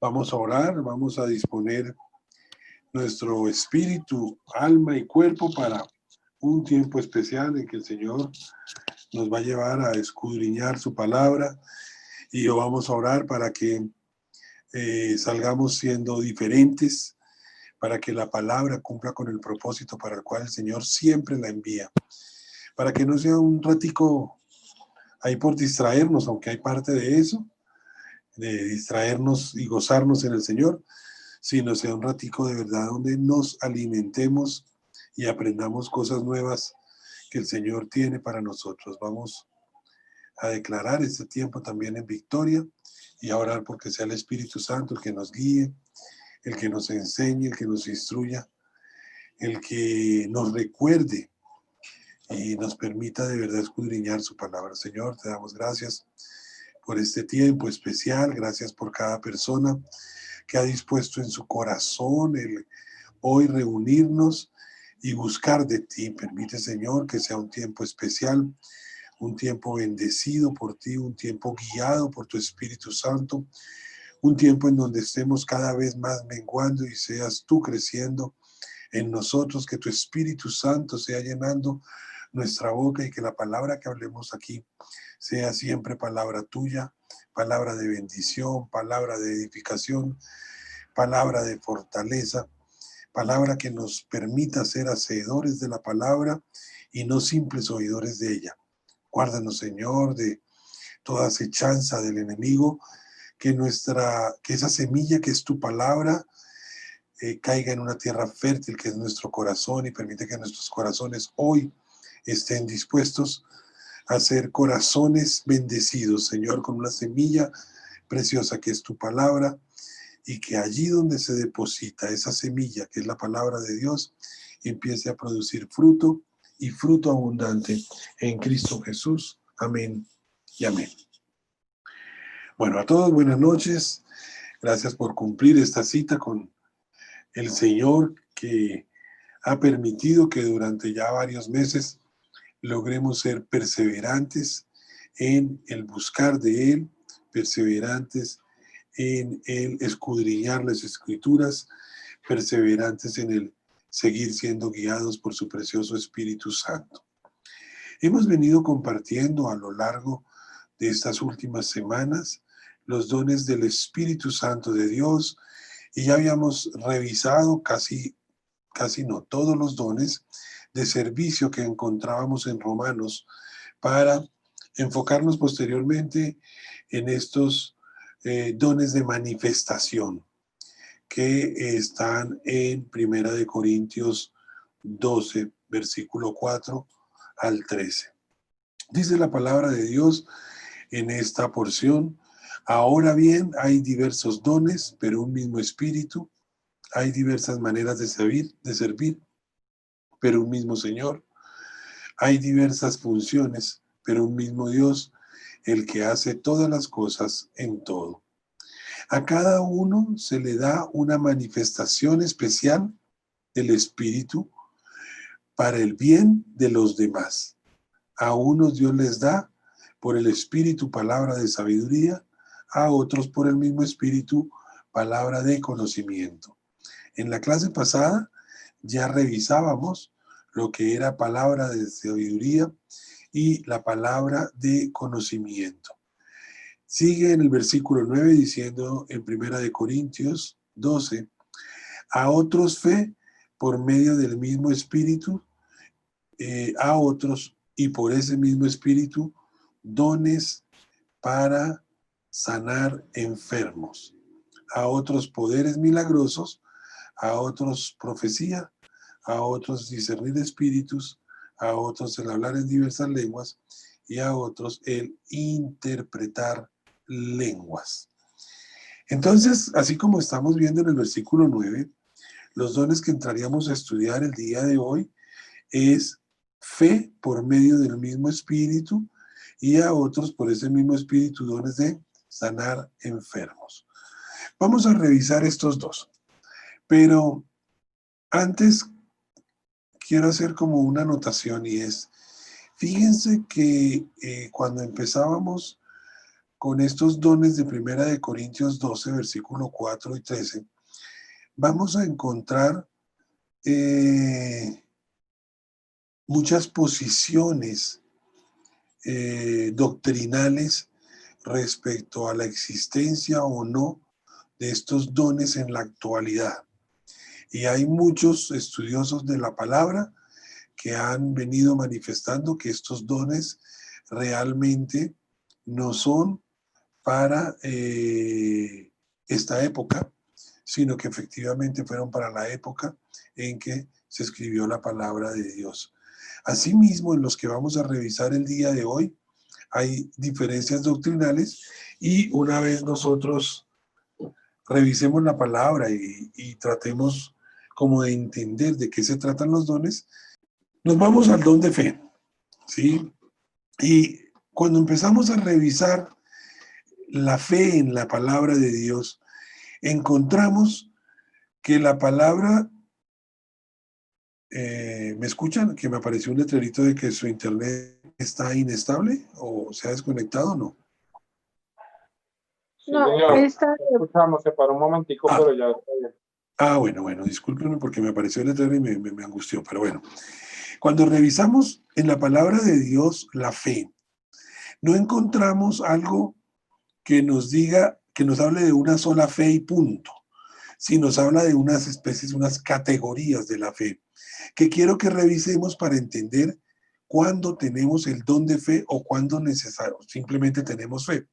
Vamos a orar, vamos a disponer nuestro espíritu, alma y cuerpo para un tiempo especial en que el Señor nos va a llevar a escudriñar su palabra, y vamos a orar para que salgamos siendo diferentes, para que la palabra cumpla con el propósito para el cual el Señor siempre la envía, para que no sea un ratico ahí por distraernos, aunque hay parte de eso, de distraernos y gozarnos en el Señor, sino sea un ratico de verdad donde nos alimentemos y aprendamos cosas nuevas que el Señor tiene para nosotros. Vamos a declarar este tiempo también en victoria y a orar porque sea el Espíritu Santo el que nos guíe, el que nos enseñe, el que nos instruya, el que nos recuerde y nos permita de verdad escudriñar su palabra. Señor, te damos gracias por este tiempo especial, gracias por cada persona que ha dispuesto en su corazón el hoy reunirnos y buscar de ti. Permite, Señor, que sea un tiempo especial, un tiempo bendecido por ti, un tiempo guiado por tu Espíritu Santo, un tiempo en donde estemos cada vez más menguando y seas tú creciendo en nosotros, que tu Espíritu Santo sea llenando nuestra boca y que la palabra que hablemos aquí sea siempre palabra tuya, palabra de bendición, palabra de edificación, palabra de fortaleza, palabra que nos permita ser hacedores de la palabra y no simples oidores de ella. Guárdanos, Señor, de toda acechanza del enemigo, que esa semilla que es tu palabra caiga en una tierra fértil que es nuestro corazón, y permite que nuestros corazones hoy estén dispuestos a ser corazones bendecidos, Señor, con una semilla preciosa que es tu palabra, y que allí donde se deposita esa semilla que es la palabra de Dios empiece a producir fruto, y fruto abundante en Cristo Jesús. Amén y amén. Bueno, a todos buenas noches. Gracias por cumplir esta cita con el Señor, que ha permitido que durante ya varios meses logremos ser perseverantes en el buscar de Él, perseverantes en el escudriñar las Escrituras, perseverantes en el seguir siendo guiados por su precioso Espíritu Santo. Hemos venido compartiendo a lo largo de estas últimas semanas los dones del Espíritu Santo de Dios, y ya habíamos revisado casi no todos los dones de servicio que encontrábamos en Romanos, para enfocarnos posteriormente en estos dones de manifestación que están en Primera de Corintios 12, versículo 4 al 13. Dice la palabra de Dios en esta porción: ahora bien, hay diversos dones, pero un mismo Espíritu; hay diversas maneras de servir, pero un mismo Señor; hay diversas funciones, pero un mismo Dios, el que hace todas las cosas en todo. A cada uno se le da una manifestación especial del Espíritu para el bien de los demás. A unos Dios les da por el Espíritu palabra de sabiduría, a otros por el mismo Espíritu palabra de conocimiento. En la clase pasada ya revisábamos lo que era palabra de sabiduría y la palabra de conocimiento. Sigue en el versículo 9 diciendo en Primera de Corintios 12, a otros fe por medio del mismo Espíritu, a otros, y por ese mismo Espíritu, dones para sanar enfermos, a otros poderes milagrosos, a otros profecía, a otros discernir espíritus, a otros el hablar en diversas lenguas, y a otros el interpretar lenguas. Entonces, así como estamos viendo en el versículo 9, los dones que entraríamos a estudiar el día de hoy es fe por medio del mismo Espíritu, y a otros por ese mismo Espíritu dones de sanar enfermos. Vamos a revisar estos dos, pero antes quiero hacer como una anotación y es, fíjense que cuando empezábamos con estos dones de Primera de Corintios 12, versículo 4 y 13, vamos a encontrar muchas posiciones doctrinales respecto a la existencia o no de estos dones en la actualidad. Y hay muchos estudiosos de la palabra que han venido manifestando que estos dones realmente no son para esta época, sino que efectivamente fueron para la época en que se escribió la palabra de Dios. Asimismo, en los que vamos a revisar el día de hoy, hay diferencias doctrinales y una vez nosotros revisemos la palabra y tratemos como de entender de qué se tratan los dones, nos vamos al don de fe, ¿sí? Y cuando empezamos a revisar la fe en la palabra de Dios, encontramos que la palabra, ¿me escuchan? Que me apareció un letrerito de que su internet está inestable o se ha desconectado, ¿no? Sí, no, señor, escuchamos, se paró un momentico, pero ya está bien. Bueno, discúlpenme porque me apareció el letrero y me angustió, pero bueno. Cuando revisamos en la palabra de Dios la fe, no encontramos algo que nos diga, que nos hable de una sola fe y punto, sino nos habla de unas especies, unas categorías de la fe, que quiero que revisemos para entender cuándo tenemos el don de fe o cuándo simplemente tenemos fe.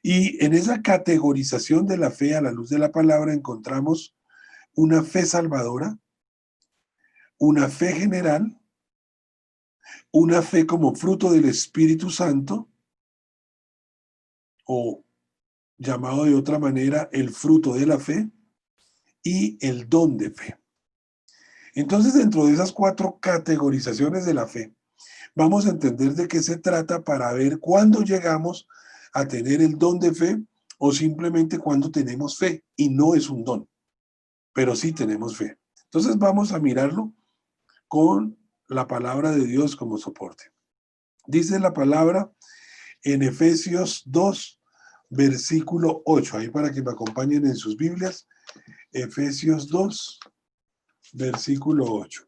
Y en esa categorización de la fe a la luz de la palabra encontramos una fe salvadora, una fe general, una fe como fruto del Espíritu Santo, o llamado de otra manera el fruto de la fe, y el don de fe. Entonces, dentro de esas 4 categorizaciones de la fe, vamos a entender de qué se trata para ver cuándo llegamos a tener el don de fe o simplemente cuándo tenemos fe y no es un don, pero sí tenemos fe. Entonces vamos a mirarlo con la palabra de Dios como soporte. Dice la palabra en Efesios 2, versículo 8, ahí para que me acompañen en sus Biblias, Efesios 2, versículo 8.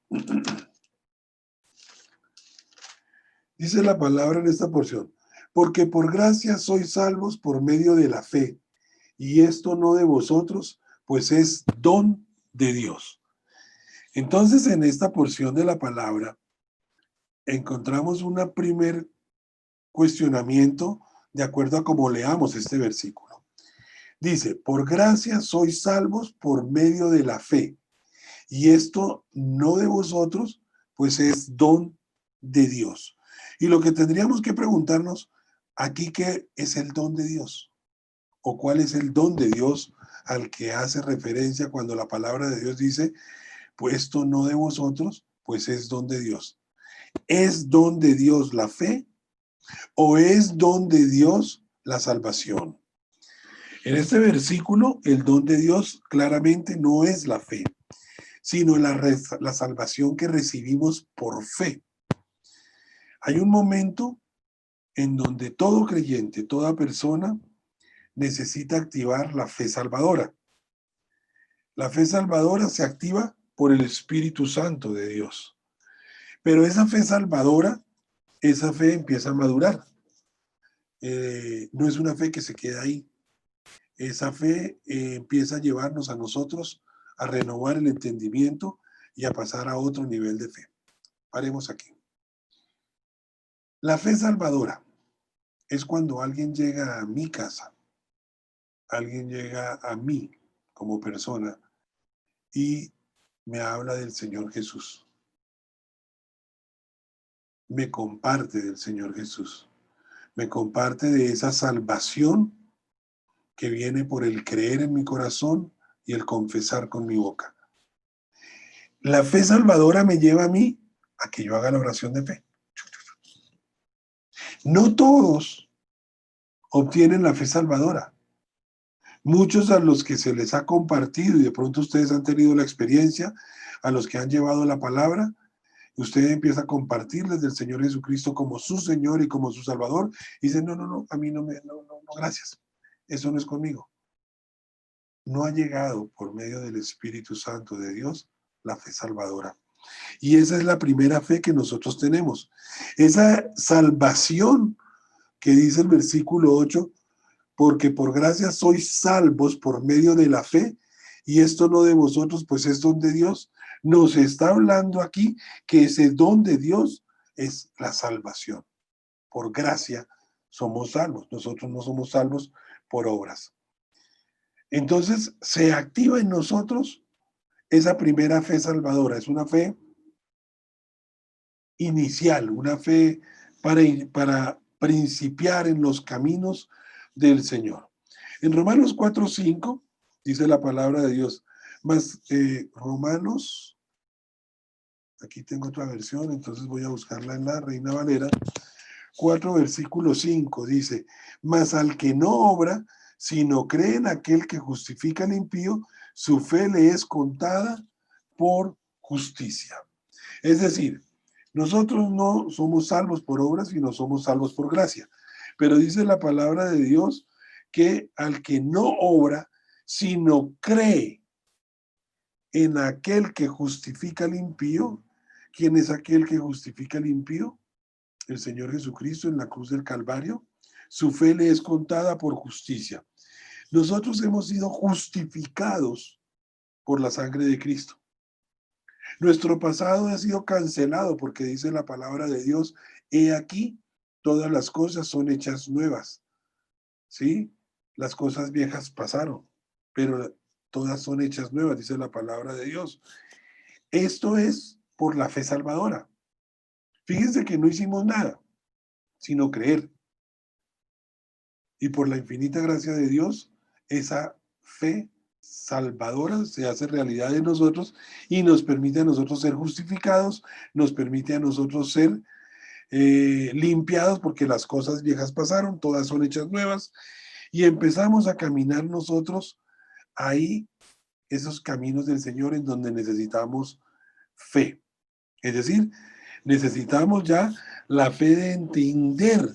Dice la palabra en esta porción, porque por gracia sois salvos por medio de la fe, y esto no de vosotros, pues es don de Dios. Entonces, en esta porción de la palabra, encontramos un primer cuestionamiento de acuerdo a cómo leamos este versículo. Dice, por gracia sois salvos por medio de la fe, y esto no de vosotros, pues es don de Dios. Y lo que tendríamos que preguntarnos aquí, ¿qué es el don de Dios? ¿O cuál es el don de Dios al que hace referencia cuando la palabra de Dios dice, pues esto no de vosotros, pues es don de Dios? ¿Es don de Dios la fe o es don de Dios la salvación? En este versículo, el don de Dios claramente no es la fe, sino la salvación que recibimos por fe. Hay un momento en donde todo creyente, toda persona, necesita activar la fe salvadora. La fe salvadora se activa por el Espíritu Santo de Dios. Pero esa fe salvadora, esa fe empieza a madurar. No es una fe que se queda ahí. Esa fe empieza a llevarnos a nosotros a renovar el entendimiento y a pasar a otro nivel de fe. Paremos aquí. La fe salvadora es cuando alguien llega a mi casa, alguien llega a mí como persona y me habla del Señor Jesús. Me comparte del Señor Jesús. Me comparte de esa salvación que viene por el creer en mi corazón y el confesar con mi boca. La fe salvadora me lleva a mí a que yo haga la oración de fe. No todos obtienen la fe salvadora. Muchos a los que se les ha compartido, y de pronto ustedes han tenido la experiencia, a los que han llevado la palabra, Usted empieza a compartirles del Señor Jesucristo como su Señor y como su Salvador. Y dice, no, no, no, a mí no, no, gracias. Eso no es conmigo. No ha llegado por medio del Espíritu Santo de Dios la fe salvadora. Y esa es la primera fe que nosotros tenemos. Esa salvación que dice el versículo 8, porque por gracia sois salvos por medio de la fe, y esto no de vosotros, pues es don de Dios. Nos está hablando aquí que ese don de Dios es la salvación. Por gracia somos salvos. Nosotros no somos salvos por obras. Entonces se activa en nosotros esa primera fe salvadora. Es una fe inicial, una fe para principiar en los caminos del Señor. En Romanos 4:5 dice la palabra de Dios, más Romanos, aquí tengo otra versión, entonces voy a buscarla en la Reina Valera, 4 versículo 5 dice, mas al que no obra, sino cree en aquel que justifica al impío, su fe le es contada por justicia. Es decir, nosotros no somos salvos por obras, sino somos salvos por gracia. Pero dice la palabra de Dios que al que no obra, sino cree en aquel que justifica al impío. ¿Quién es aquel que justifica al impío? El Señor Jesucristo en la cruz del Calvario. Su fe le es contada por justicia. Nosotros hemos sido justificados por la sangre de Cristo. Nuestro pasado ha sido cancelado porque dice la palabra de Dios, he aquí, todas las cosas son hechas nuevas. ¿Sí? Las cosas viejas pasaron, pero todas son hechas nuevas, dice la palabra de Dios. Esto es por la fe salvadora. Fíjense que no hicimos nada, sino creer. Y por la infinita gracia de Dios, esa fe salvadora se hace realidad en nosotros y nos permite a nosotros ser justificados, nos permite a nosotros ser limpiados porque las cosas viejas pasaron, todas son hechas nuevas y empezamos a caminar nosotros ahí, esos caminos del Señor en donde necesitamos fe. Es decir, necesitamos ya la fe de entender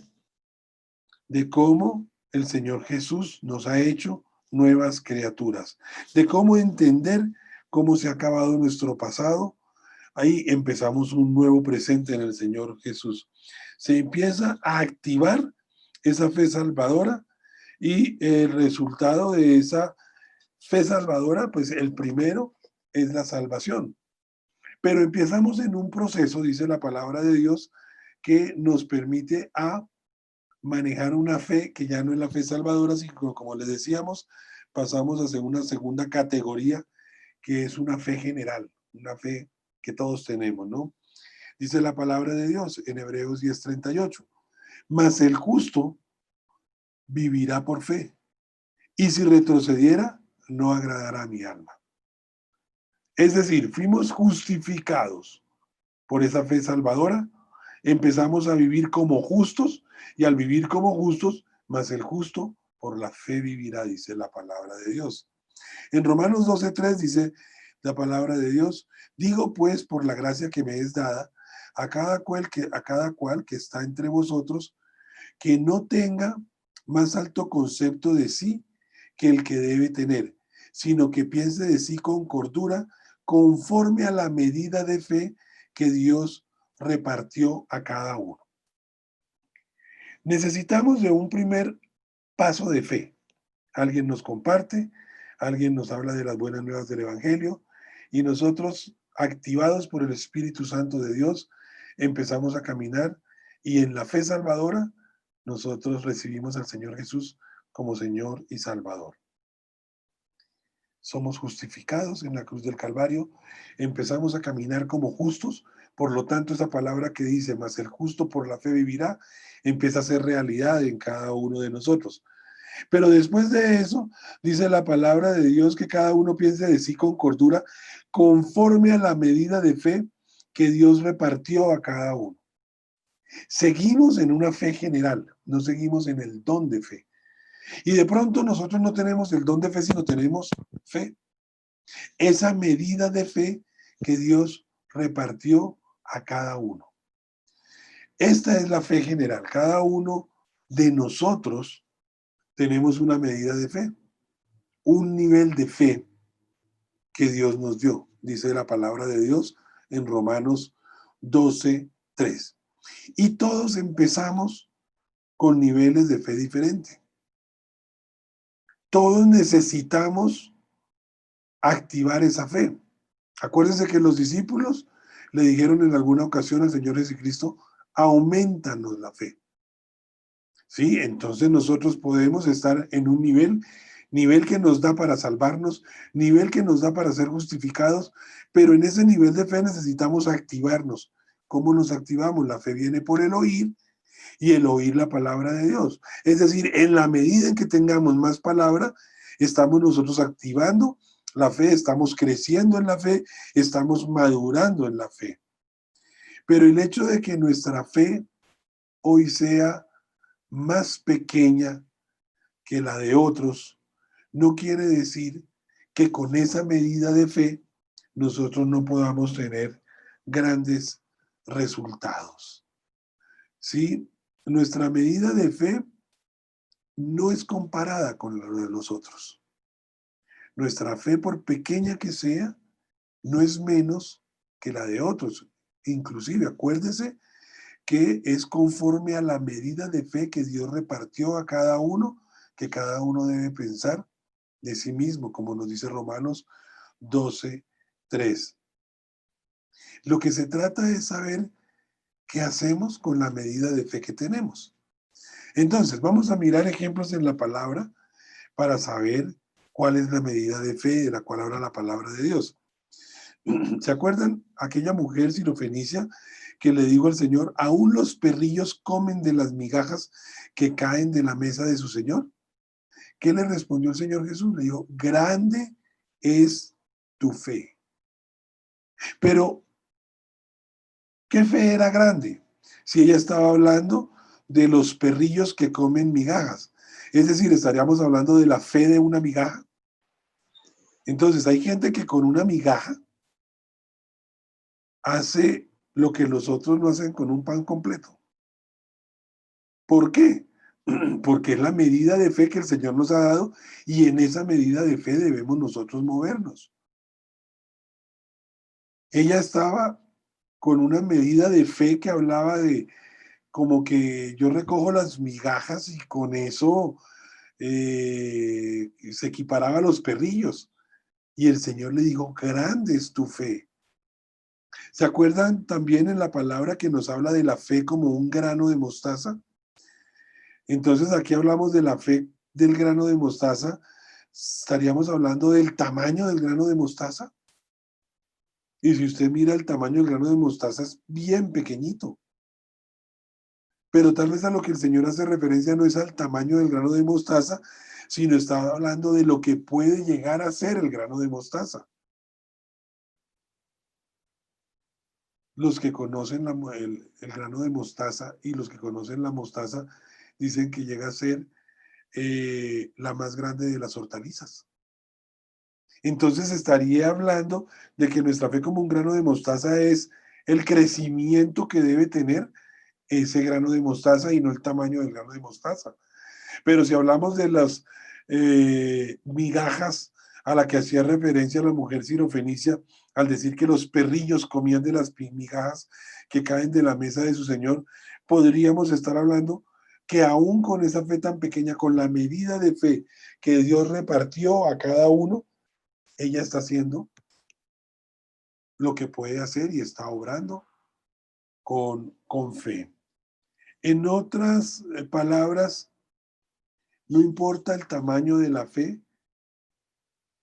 de cómo el Señor Jesús nos ha hecho nuevas criaturas, de cómo entender cómo se ha acabado nuestro pasado. Ahí empezamos un nuevo presente en el Señor Jesús. Se empieza a activar esa fe salvadora y el resultado de esa fe salvadora, pues el primero es la salvación. Pero empezamos en un proceso, dice la palabra de Dios, que nos permite a manejar una fe que ya no es la fe salvadora, sino como les decíamos, pasamos a una segunda categoría, que es una fe general, una fe que todos tenemos, ¿no? Dice la palabra de Dios en Hebreos 10:38, mas el justo vivirá por fe, y si retrocediera, no agradará a mi alma. Es decir, fuimos justificados por esa fe salvadora, empezamos a vivir como justos, y al vivir como justos, mas el justo por la fe vivirá, dice la palabra de Dios. En Romanos 12:3 dice la palabra de Dios, digo pues por la gracia que me es dada, a cada cual que está entre vosotros, que no tenga más alto concepto de sí que el que debe tener, sino que piense de sí con cordura, conforme a la medida de fe que Dios repartió a cada uno. Necesitamos de un primer paso de fe. Alguien nos comparte, alguien nos habla de las buenas nuevas del Evangelio y nosotros, activados por el Espíritu Santo de Dios, empezamos a caminar y en la fe salvadora nosotros recibimos al Señor Jesús como Señor y Salvador. Somos justificados en la cruz del Calvario, empezamos a caminar como justos, por lo tanto esa palabra que dice, mas el justo por la fe vivirá, empieza a ser realidad en cada uno de nosotros. Pero después de eso, dice la palabra de Dios que cada uno piense de sí con cordura, conforme a la medida de fe que Dios repartió a cada uno. Seguimos en una fe general, no seguimos en el don de fe. Y de pronto nosotros no tenemos el don de fe, sino tenemos fe. Esa medida de fe que Dios repartió a cada uno. Esta es la fe general. Cada uno de nosotros tenemos una medida de fe, un nivel de fe que Dios nos dio, dice la palabra de Dios en Romanos 12:3. Y todos empezamos con niveles de fe diferentes. Todos necesitamos activar esa fe. Acuérdense que los discípulos le dijeron en alguna ocasión al Señor Jesucristo, aumentanos la fe. Sí, entonces nosotros podemos estar en un nivel que nos da para salvarnos, nivel que nos da para ser justificados, pero en ese nivel de fe necesitamos activarnos. ¿Cómo nos activamos? La fe viene por el oír y el oír la palabra de Dios. Es decir, en la medida en que tengamos más palabra, estamos nosotros activando la fe, estamos creciendo en la fe, estamos madurando en la fe. Pero el hecho de que nuestra fe hoy sea más pequeña que la de otros, no quiere decir que con esa medida de fe nosotros no podamos tener grandes resultados. ¿Sí? Nuestra medida de fe no es comparada con la de los otros. Nuestra fe, por pequeña que sea, no es menos que la de otros. Inclusive, acuérdese que es conforme a la medida de fe que Dios repartió a cada uno, que cada uno debe pensar de sí mismo, como nos dice Romanos 12:3. Lo que se trata es saber qué hacemos con la medida de fe que tenemos. Entonces, vamos a mirar ejemplos en la palabra para saber cuál es la medida de fe de la cual habla la palabra de Dios. ¿Se acuerdan aquella mujer sirofenicia que le dijo al Señor, aún los perrillos comen de las migajas que caen de la mesa de su Señor? ¿Qué le respondió el Señor Jesús? Le dijo, grande es tu fe. Pero, ¿qué fe era grande? Si ella estaba hablando de los perrillos que comen migajas. Es decir, estaríamos hablando de la fe de una migaja. Entonces, hay gente que con una migaja hace lo que los otros no hacen con un pan completo. ¿Por qué? Porque es la medida de fe que el Señor nos ha dado y en esa medida de fe debemos nosotros movernos. Ella estaba con una medida de fe que hablaba de como que yo recojo las migajas y con eso se equiparaba a los perrillos. Y el Señor le dijo, grande es tu fe. ¿Se acuerdan también en la palabra que nos habla de la fe como un grano de mostaza? Entonces aquí hablamos de la fe del grano de mostaza. ¿Estaríamos hablando del tamaño del grano de mostaza? Y si usted mira el tamaño del grano de mostaza es bien pequeñito. Pero tal vez a lo que el Señor hace referencia no es al tamaño del grano de mostaza, sino está hablando de lo que puede llegar a ser el grano de mostaza. Los que conocen el grano de mostaza y los que conocen la mostaza dicen que llega a ser la más grande de las hortalizas. Entonces estaría hablando de que nuestra fe como un grano de mostaza es el crecimiento que debe tener ese grano de mostaza y no el tamaño del grano de mostaza. Pero si hablamos de las migajas a la que hacía referencia la mujer sirofenicia al decir que los perrillos comían de las migajas que caen de la mesa de su Señor, podríamos estar hablando que aún con esa fe tan pequeña, con la medida de fe que Dios repartió a cada uno, ella está haciendo lo que puede hacer y está obrando con fe. En otras palabras, no importa el tamaño de la fe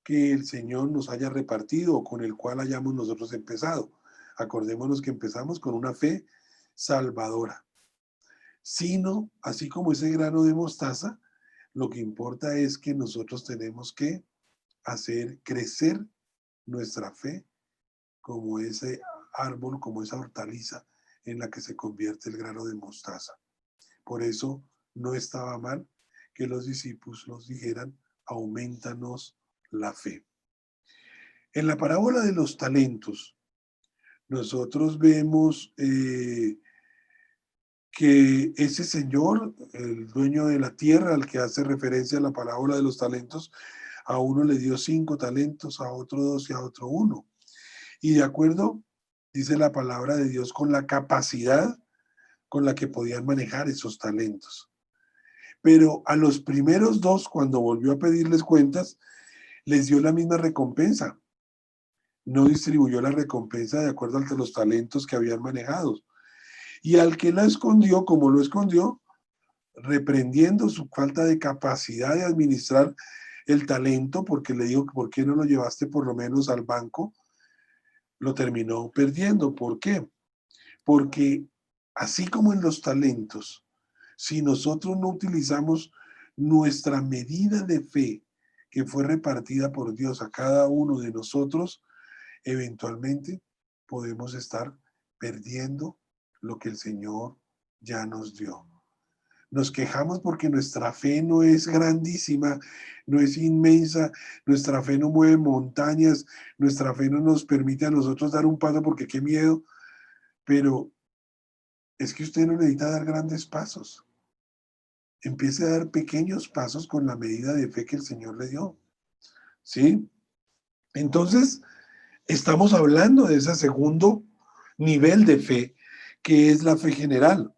que el Señor nos haya repartido o con el cual hayamos nosotros empezado. Acordémonos que empezamos con una fe salvadora. Sino, así como ese grano de mostaza, lo que importa es que nosotros tenemos que hacer crecer nuestra fe como ese árbol, como esa hortaliza en la que se convierte el grano de mostaza. Por eso no estaba mal que los discípulos nos dijeran, aumentanos la fe. En la parábola de los talentos, nosotros vemos que ese señor, el dueño de la tierra, al que hace referencia a la parábola de los talentos, a uno le dio 5 talentos, a otro 2 y a otro 1. Y de acuerdo, dice la palabra de Dios, con la capacidad con la que podían manejar esos talentos. Pero a los primeros 2, cuando volvió a pedirles cuentas, les dio la misma recompensa. No distribuyó la recompensa de acuerdo a los talentos que habían manejado. Y al que la escondió, como lo escondió, reprendiendo su falta de capacidad de administrar el talento, porque le dijo, ¿por qué no lo llevaste por lo menos al banco? Lo terminó perdiendo. ¿Por qué? Porque así como en los talentos, si nosotros no utilizamos nuestra medida de fe que fue repartida por Dios a cada uno de nosotros, eventualmente podemos estar perdiendo lo que el Señor ya nos dio. Nos quejamos porque nuestra fe no es grandísima, no es inmensa, nuestra fe no mueve montañas, nuestra fe no nos permite a nosotros dar un paso porque qué miedo, pero es que usted no necesita dar grandes pasos. Empiece a dar pequeños pasos con la medida de fe que el Señor le dio. ¿Sí? Entonces, estamos hablando de ese segundo nivel de fe, que es la fe general,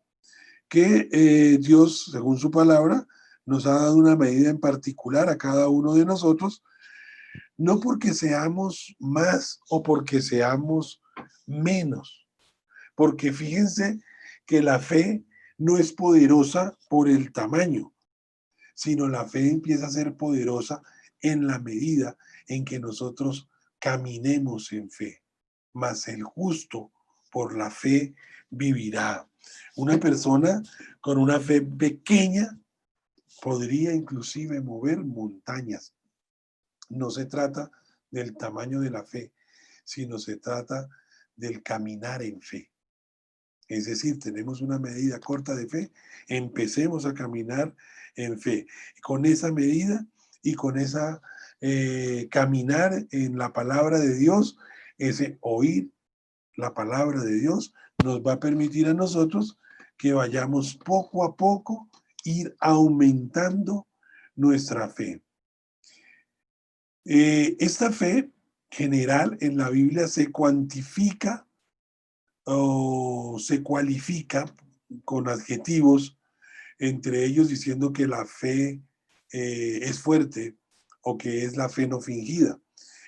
que Dios, según su palabra, nos ha dado una medida en particular a cada uno de nosotros, no porque seamos más o porque seamos menos, porque fíjense que la fe no es poderosa por el tamaño, sino la fe empieza a ser poderosa en la medida en que nosotros caminemos en fe. Mas el justo por la fe vivirá. Una persona con una fe pequeña podría inclusive mover montañas. No se trata del tamaño de la fe, sino se trata del caminar en fe. Es decir, tenemos una medida corta de fe, empecemos a caminar en fe. Con esa medida y con esa caminar en la palabra de Dios, ese oír la palabra de Dios, nos va a permitir a nosotros que vayamos poco a poco ir aumentando nuestra fe. Esta fe general en la Biblia se cuantifica o se cualifica con adjetivos, entre ellos diciendo que la fe es fuerte o que es la fe no fingida.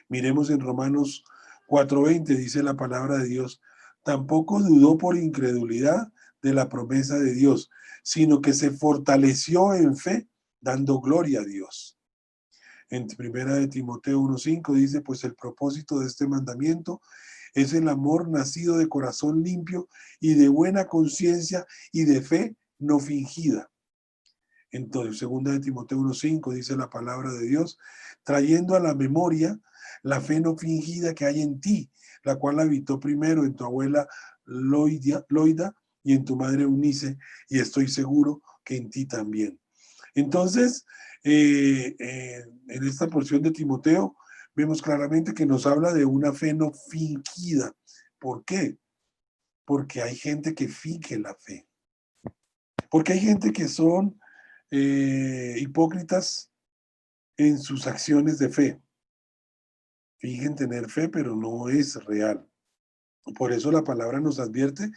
Miremos en Romanos 4:20, dice la palabra de Dios, tampoco dudó por incredulidad de la promesa de Dios, sino que se fortaleció en fe, dando gloria a Dios. En primera de Timoteo 1:5 dice, pues el propósito de este mandamiento es el amor nacido de corazón limpio y de buena conciencia y de fe no fingida. Entonces, segunda de Timoteo 1:5 dice la palabra de Dios, trayendo a la memoria la fe no fingida que hay en ti, la cual habitó primero en tu abuela Loida y en tu madre Eunice, y estoy seguro que en ti también. Entonces, en esta porción de Timoteo, vemos claramente que nos habla de una fe no fingida. ¿Por qué? Porque hay gente que finge la fe. Porque hay gente que son hipócritas en sus acciones de fe. Fingen tener fe, pero no es real. Por eso la palabra nos advierte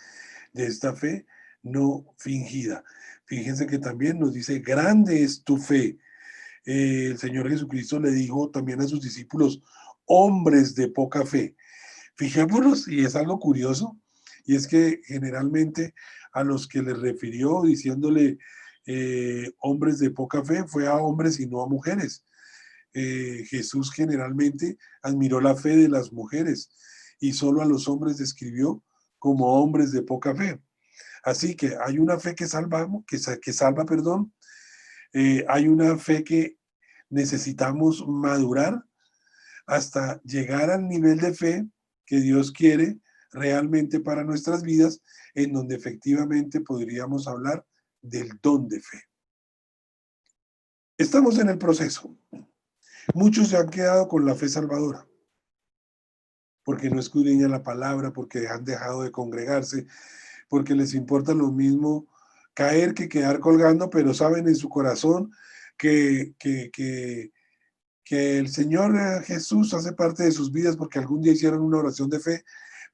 de esta fe no fingida. Fíjense que también nos dice, grande es tu fe. El Señor Jesucristo le dijo también a sus discípulos, hombres de poca fe. Fijémonos, y es algo curioso, y es que generalmente a los que le refirió diciéndole hombres de poca fe fue a hombres y no a mujeres. Jesús generalmente admiró la fe de las mujeres y solo a los hombres describió como hombres de poca fe. Así que hay una fe que salvamos, que salva, perdón. Hay una fe que necesitamos madurar hasta llegar al nivel de fe que Dios quiere realmente para nuestras vidas, en donde efectivamente podríamos hablar del don de fe. Estamos en el proceso. Muchos se han quedado con la fe salvadora. porque no escudriñan la palabra, porque han dejado de congregarse, porque les importa lo mismo caer que quedar colgando, pero saben en su corazón que el Señor Jesús hace parte de sus vidas porque algún día hicieron una oración de fe,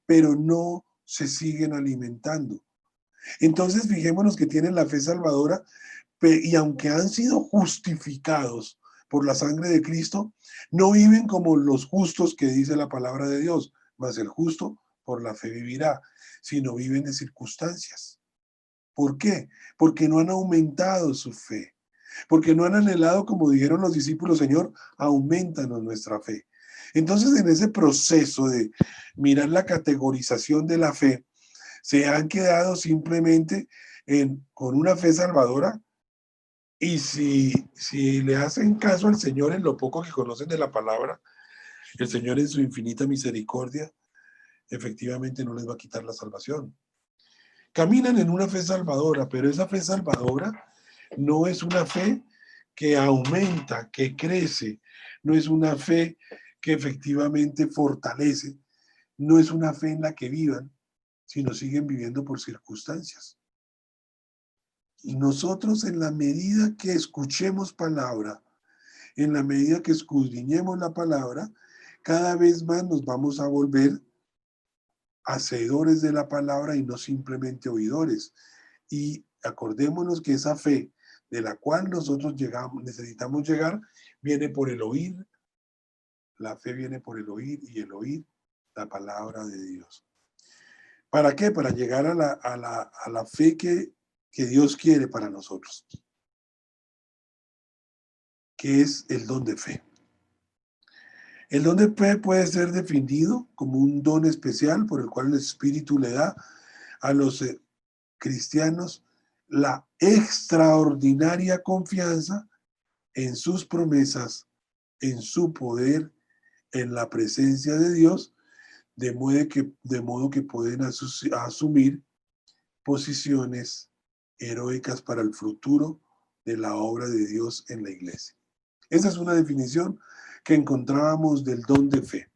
pero no se siguen alimentando. Entonces, fijémonos que tienen la fe salvadora y aunque han sido justificados por la sangre de Cristo, no viven como los justos que dice la palabra de Dios, mas el justo por la fe vivirá, sino viven de circunstancias. ¿Por qué? Porque no han aumentado su fe, porque no han anhelado, como dijeron los discípulos, Señor, aumentanos nuestra fe. Entonces, en ese proceso de mirar la categorización de la fe, se han quedado simplemente con una fe salvadora. Y si le hacen caso al Señor en lo poco que conocen de la palabra, el Señor en su infinita misericordia, efectivamente no les va a quitar la salvación. Caminan en una fe salvadora, pero esa fe salvadora no es una fe que aumenta, que crece, no es una fe que efectivamente fortalece, no es una fe en la que vivan, sino siguen viviendo por circunstancias. Nosotros, en la medida que escuchemos palabra, en la medida que escudriñemos la palabra, cada vez más nos vamos a volver hacedores de la palabra y no simplemente oidores. Y acordémonos que esa fe de la cual nosotros necesitamos llegar, viene por el oír. La fe viene por el oír y el oír la palabra de Dios. ¿Para qué? Para llegar a la fe que Dios quiere para nosotros, que es el don de fe. El don de fe puede ser definido como un don especial por el cual el Espíritu le da a los cristianos la extraordinaria confianza en sus promesas, en su poder, en la presencia de Dios, de modo que pueden asumir posiciones heroicas para el futuro de la obra de Dios en la iglesia. Esa es una definición que encontrábamos del don de fe.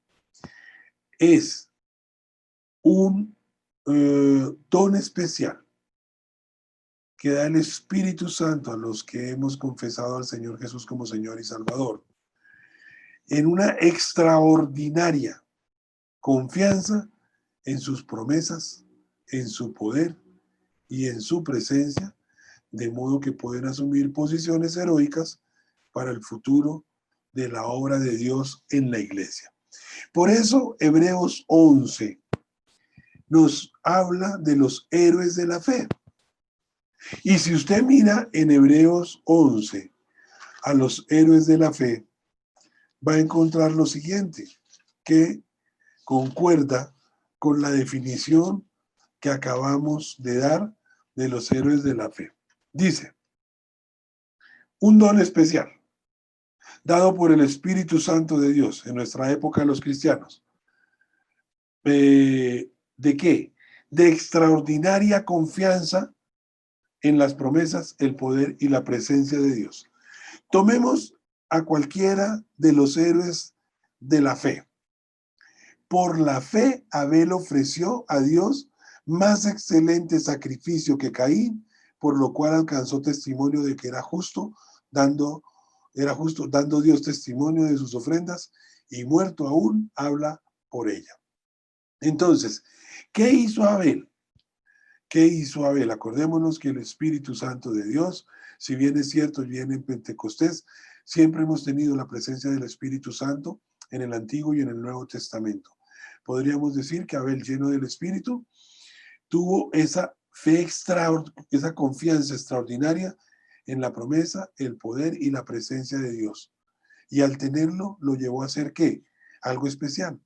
Es un don especial que da el Espíritu Santo a los que hemos confesado al Señor Jesús como Señor y Salvador, en una extraordinaria confianza en sus promesas, en su poder y en su presencia, de modo que pueden asumir posiciones heroicas para el futuro de la obra de Dios en la iglesia. Por eso Hebreos 11 nos habla de los héroes de la fe. Y si usted mira en Hebreos 11 a los héroes de la fe, va a encontrar lo siguiente, que concuerda con la definición que acabamos de dar de los héroes de la fe. Dice, un don especial dado por el Espíritu Santo de Dios en nuestra época los cristianos. ¿De qué? De extraordinaria confianza en las promesas, el poder y la presencia de Dios. Tomemos a cualquiera de los héroes de la fe. Por la fe, Abel ofreció a Dios más excelente sacrificio que Caín, por lo cual alcanzó testimonio de que era justo, dando Dios testimonio de sus ofrendas, y muerto aún, habla por ella. Entonces, ¿qué hizo Abel? ¿Qué hizo Abel? Acordémonos que el Espíritu Santo de Dios, si bien es cierto, viene en Pentecostés, siempre hemos tenido la presencia del Espíritu Santo en el Antiguo y en el Nuevo Testamento. Podríamos decir que Abel, lleno del Espíritu, tuvo esa fe esa confianza extraordinaria en la promesa, el poder y la presencia de Dios. Y al tenerlo, lo llevó a hacer ¿qué? Algo especial,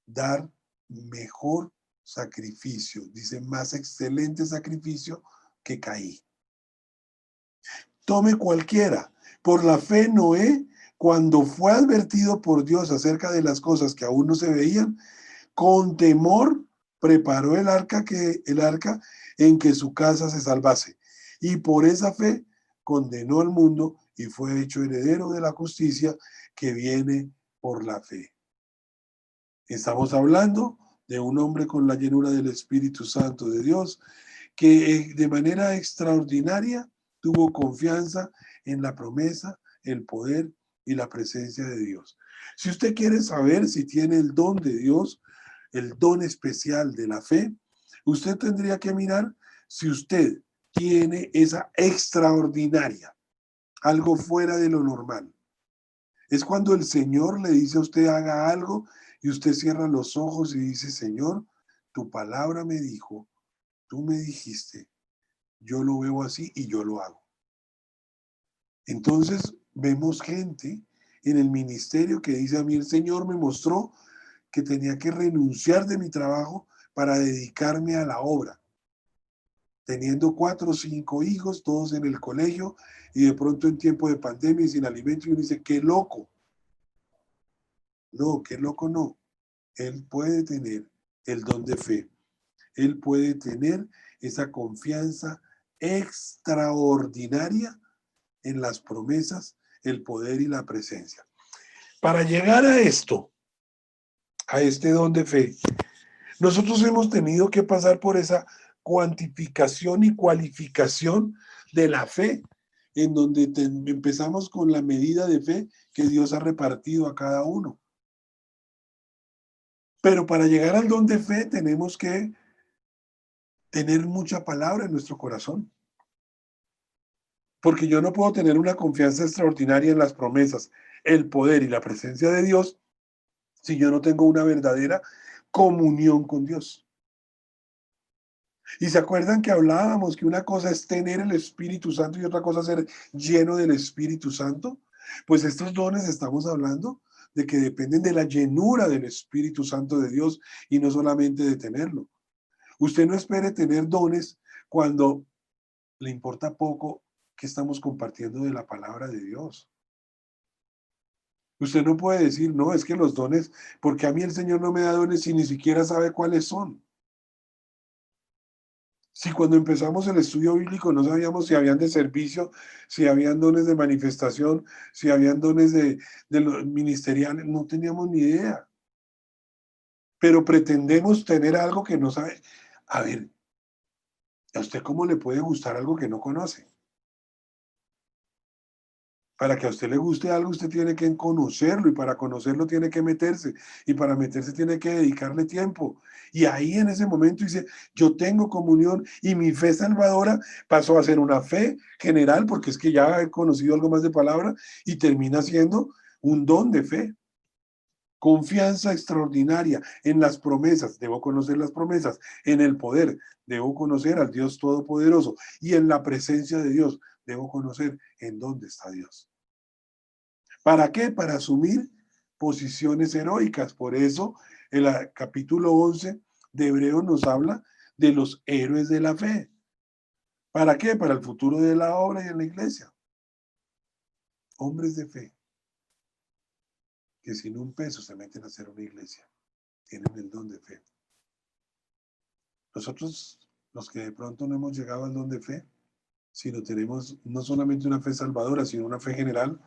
dar mejor sacrificio, dice más excelente sacrificio que Caín. Tome cualquiera. Por la fe Noé, cuando fue advertido por Dios acerca de las cosas que aún no se veían, con temor preparó el arca en que su casa se salvase. Y por esa fe condenó al mundo y fue hecho heredero de la justicia que viene por la fe. Estamos hablando de un hombre con la llenura del Espíritu Santo de Dios que de manera extraordinaria tuvo confianza en la promesa, el poder y la presencia de Dios. Si usted quiere saber si tiene el don de Dios, el don especial de la fe, usted tendría que mirar si usted tiene esa extraordinaria, algo fuera de lo normal. Es cuando el Señor le dice a usted haga algo y usted cierra los ojos y dice, Señor, tu palabra me dijo, tú me dijiste, yo lo veo así y yo lo hago. Entonces vemos gente en el ministerio que dice, a mí el Señor me mostró que tenía que renunciar de mi trabajo para dedicarme a la obra. Teniendo 4 o 5 hijos, todos en el colegio, y de pronto en tiempo de pandemia y sin alimento, y uno dice, qué loco. No, qué loco no. Él puede tener el don de fe. Él puede tener esa confianza extraordinaria en las promesas, el poder y la presencia. Para llegar a esto, a este don de fe, nosotros hemos tenido que pasar por esa cuantificación y cualificación de la fe, en donde empezamos con la medida de fe que Dios ha repartido a cada uno. Pero para llegar al don de fe tenemos que tener mucha palabra en nuestro corazón. Porque yo no puedo tener una confianza extraordinaria en las promesas, el poder y la presencia de Dios si yo no tengo una verdadera comunión con Dios. Y se acuerdan que hablábamos que una cosa es tener el Espíritu Santo y otra cosa es ser lleno del Espíritu Santo. Pues estos dones estamos hablando de que dependen de la llenura del Espíritu Santo de Dios y no solamente de tenerlo. Usted no espere tener dones cuando le importa poco que estamos compartiendo de la palabra de Dios. Usted no puede decir, no, es que los dones, porque a mí el Señor no me da dones y ni siquiera sabe cuáles son. Si cuando empezamos el estudio bíblico no sabíamos si habían de servicio, si habían dones de manifestación, si habían dones de los ministeriales, no teníamos ni idea. Pero pretendemos tener algo que no sabe. A ver, ¿a usted cómo le puede gustar algo que no conoce? Para que a usted le guste algo, usted tiene que conocerlo y para conocerlo tiene que meterse y para meterse tiene que dedicarle tiempo. Y ahí en ese momento dice, yo tengo comunión y mi fe salvadora pasó a ser una fe general porque es que ya he conocido algo más de palabra y termina siendo un don de fe. Confianza extraordinaria en las promesas, debo conocer las promesas, en el poder, debo conocer al Dios Todopoderoso y en la presencia de Dios, debo conocer en dónde está Dios. ¿Para qué? Para asumir posiciones heroicas. Por eso el capítulo 11 de Hebreos nos habla de los héroes de la fe. ¿Para qué? Para el futuro de la obra y en la iglesia. Hombres de fe que sin un peso se meten a hacer una iglesia. Tienen el don de fe. Nosotros, los que de pronto no hemos llegado al don de fe, sino tenemos no solamente una fe salvadora, sino una fe general,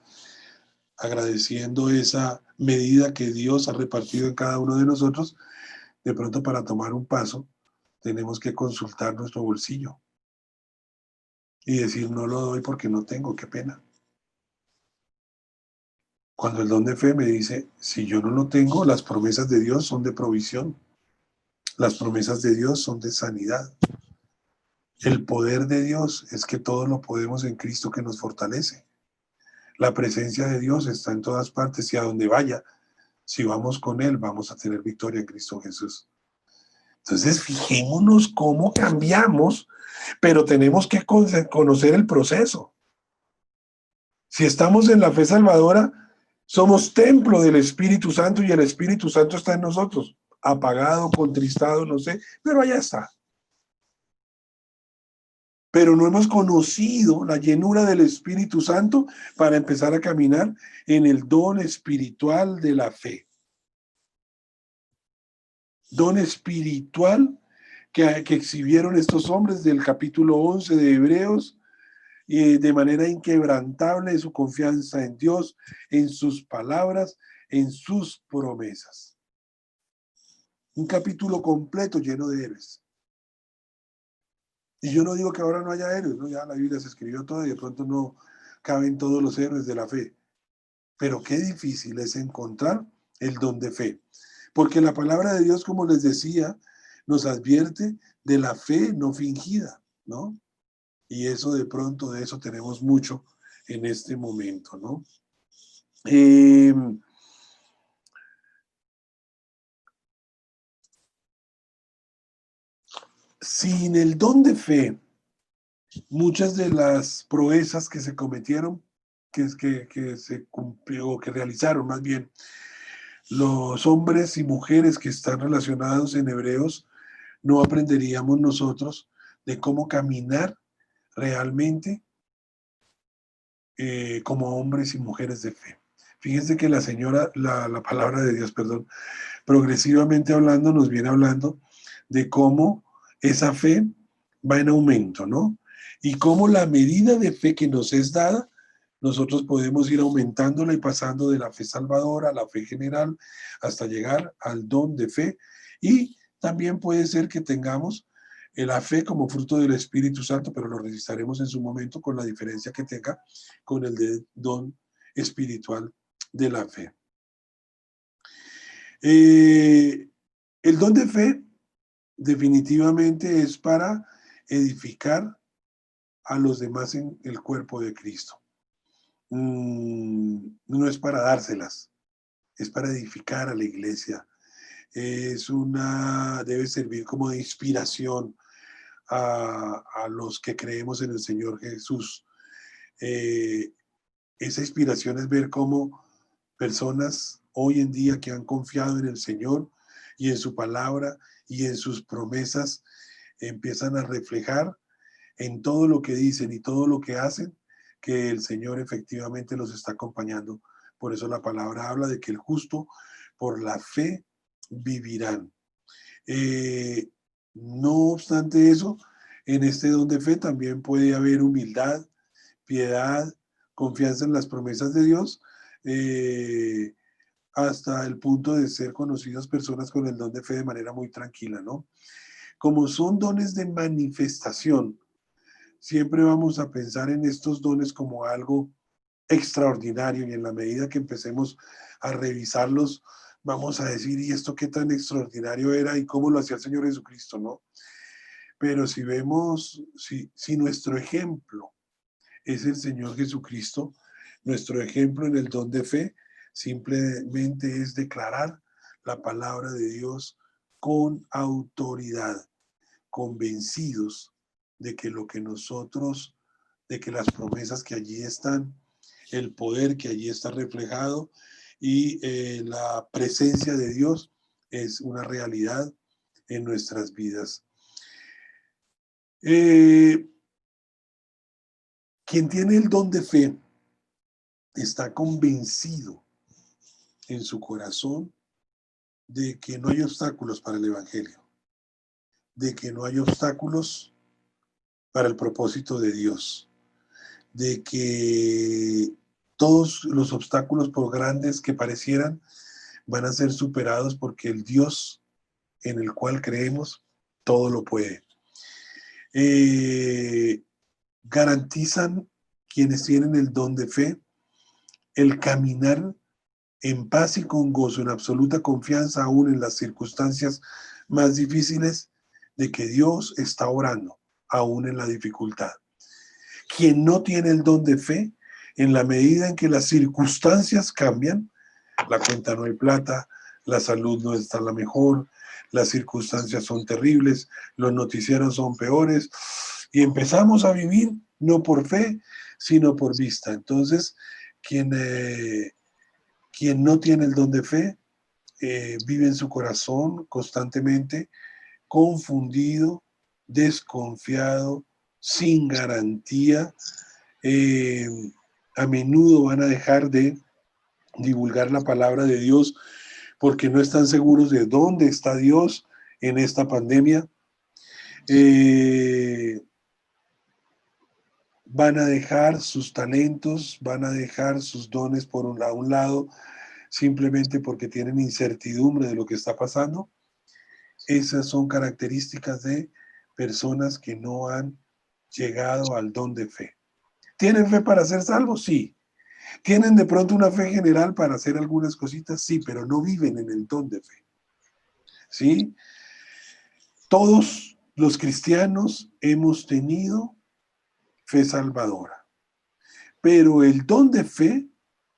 agradeciendo esa medida que Dios ha repartido en cada uno de nosotros, de pronto para tomar un paso, tenemos que consultar nuestro bolsillo y decir, no lo doy porque no tengo, qué pena. Cuando el don de fe me dice, si yo no lo tengo, las promesas de Dios son de provisión. Las promesas de Dios son de sanidad. El poder de Dios es que todo lo podemos en Cristo que nos fortalece. La presencia de Dios está en todas partes y a donde vaya, si vamos con Él, vamos a tener victoria en Cristo Jesús. Entonces, fijémonos cómo cambiamos, pero tenemos que conocer el proceso. Si estamos en la fe salvadora, somos templo del Espíritu Santo y el Espíritu Santo está en nosotros. Apagado, contristado, no sé, pero allá está. Pero no hemos conocido la llenura del Espíritu Santo para empezar a caminar en el don espiritual de la fe. Don espiritual que exhibieron estos hombres del capítulo 11 de Hebreos, de manera inquebrantable su confianza en Dios, en sus palabras, en sus promesas. Un capítulo completo lleno de héroes. Y yo no digo que ahora no haya héroes, ¿no? Ya la Biblia se escribió todo y de pronto no caben todos los héroes de la fe. Pero qué difícil es encontrar el don de fe. Porque la palabra de Dios, como les decía, nos advierte de la fe no fingida, ¿no? Y eso de pronto, de eso tenemos mucho en este momento, ¿no? Sin el don de fe, muchas de las proezas que se cometieron, que se cumplió, que realizaron más bien los hombres y mujeres que están relacionados en Hebreos, no aprenderíamos nosotros de cómo caminar realmente como hombres y mujeres de fe. Fíjense que la palabra de Dios, perdón, progresivamente hablando, nos viene hablando de cómo esa fe va en aumento, ¿no? Y cómo la medida de fe que nos es dada, nosotros podemos ir aumentándola y pasando de la fe salvadora a la fe general hasta llegar al don de fe. Y también puede ser que tengamos la fe como fruto del Espíritu Santo, pero lo revisaremos en su momento con la diferencia que tenga con el de don espiritual de la fe. El don de fe definitivamente es para edificar a los demás en el cuerpo de Cristo. No es para dárselas, es para edificar a la iglesia. Debe servir como de inspiración a los que creemos en el Señor Jesús. Esa inspiración es ver cómo personas hoy en día que han confiado en el Señor y en su palabra y en sus promesas empiezan a reflejar en todo lo que dicen y todo lo que hacen que el Señor efectivamente los está acompañando. Por eso la palabra habla de que el justo por la fe vivirán. No obstante eso, en este don de fe también puede haber humildad, piedad, confianza en las promesas de Dios, hasta el punto de ser conocidas personas con el don de fe de manera muy tranquila, ¿no? Como son dones de manifestación, siempre vamos a pensar en estos dones como algo extraordinario y en la medida que empecemos a revisarlos, vamos a decir, ¿y esto qué tan extraordinario era y cómo lo hacía el Señor Jesucristo, no? Pero si vemos, si nuestro ejemplo es el Señor Jesucristo, nuestro ejemplo en el don de fe simplemente es declarar la palabra de Dios con autoridad, convencidos de que lo que nosotros, de que las promesas que allí están, el poder que allí está reflejado y la presencia de Dios es una realidad en nuestras vidas. Quien tiene el don de fe está convencido en su corazón de que no hay obstáculos para el Evangelio, de que no hay obstáculos para el propósito de Dios, de que todos los obstáculos, por grandes que parecieran, van a ser superados porque el Dios en el cual creemos todo lo puede. Garantizan quienes tienen el don de fe el caminar en paz y con gozo, en absoluta confianza, aún en las circunstancias más difíciles, de que Dios está orando, aún en la dificultad. Quien no tiene el don de fe, en la medida en que las circunstancias cambian, la cuenta no hay plata, la salud no está la mejor, las circunstancias son terribles, los noticieros son peores, y empezamos a vivir no por fe, sino por vista. Entonces, quien no tiene el don de fe, vive en su corazón constantemente confundido, desconfiado, sin garantía. A menudo van a dejar de divulgar la palabra de Dios porque no están seguros de dónde está Dios en esta pandemia. Van a dejar sus talentos, van a dejar sus dones a un lado, simplemente porque tienen incertidumbre de lo que está pasando. Esas son características de personas que no han llegado al don de fe. ¿Tienen fe para ser salvos? Sí. ¿Tienen de pronto una fe general para hacer algunas cositas? Sí, pero no viven en el don de fe. ¿Sí? Todos los cristianos hemos tenido fe salvadora, pero el don de fe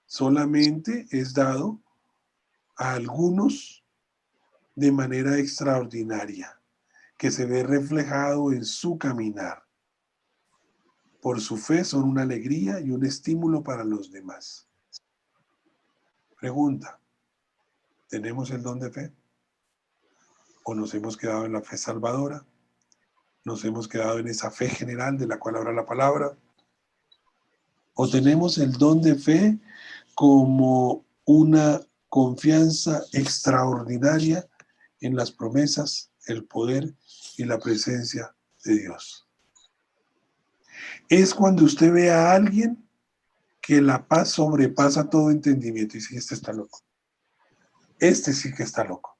solamente es dado a algunos de manera extraordinaria, que se ve reflejado en su caminar. Por su fe son una alegría y un estímulo para los demás. Pregunta, ¿tenemos el don de fe? ¿O nos hemos quedado en la fe salvadora? ¿Nos hemos quedado en esa fe general de la cual habla la palabra? ¿O tenemos el don de fe como una confianza extraordinaria en las promesas, el poder y la presencia de Dios? Es cuando usted ve a alguien que la paz sobrepasa todo entendimiento y dice, este está loco. Este sí que está loco.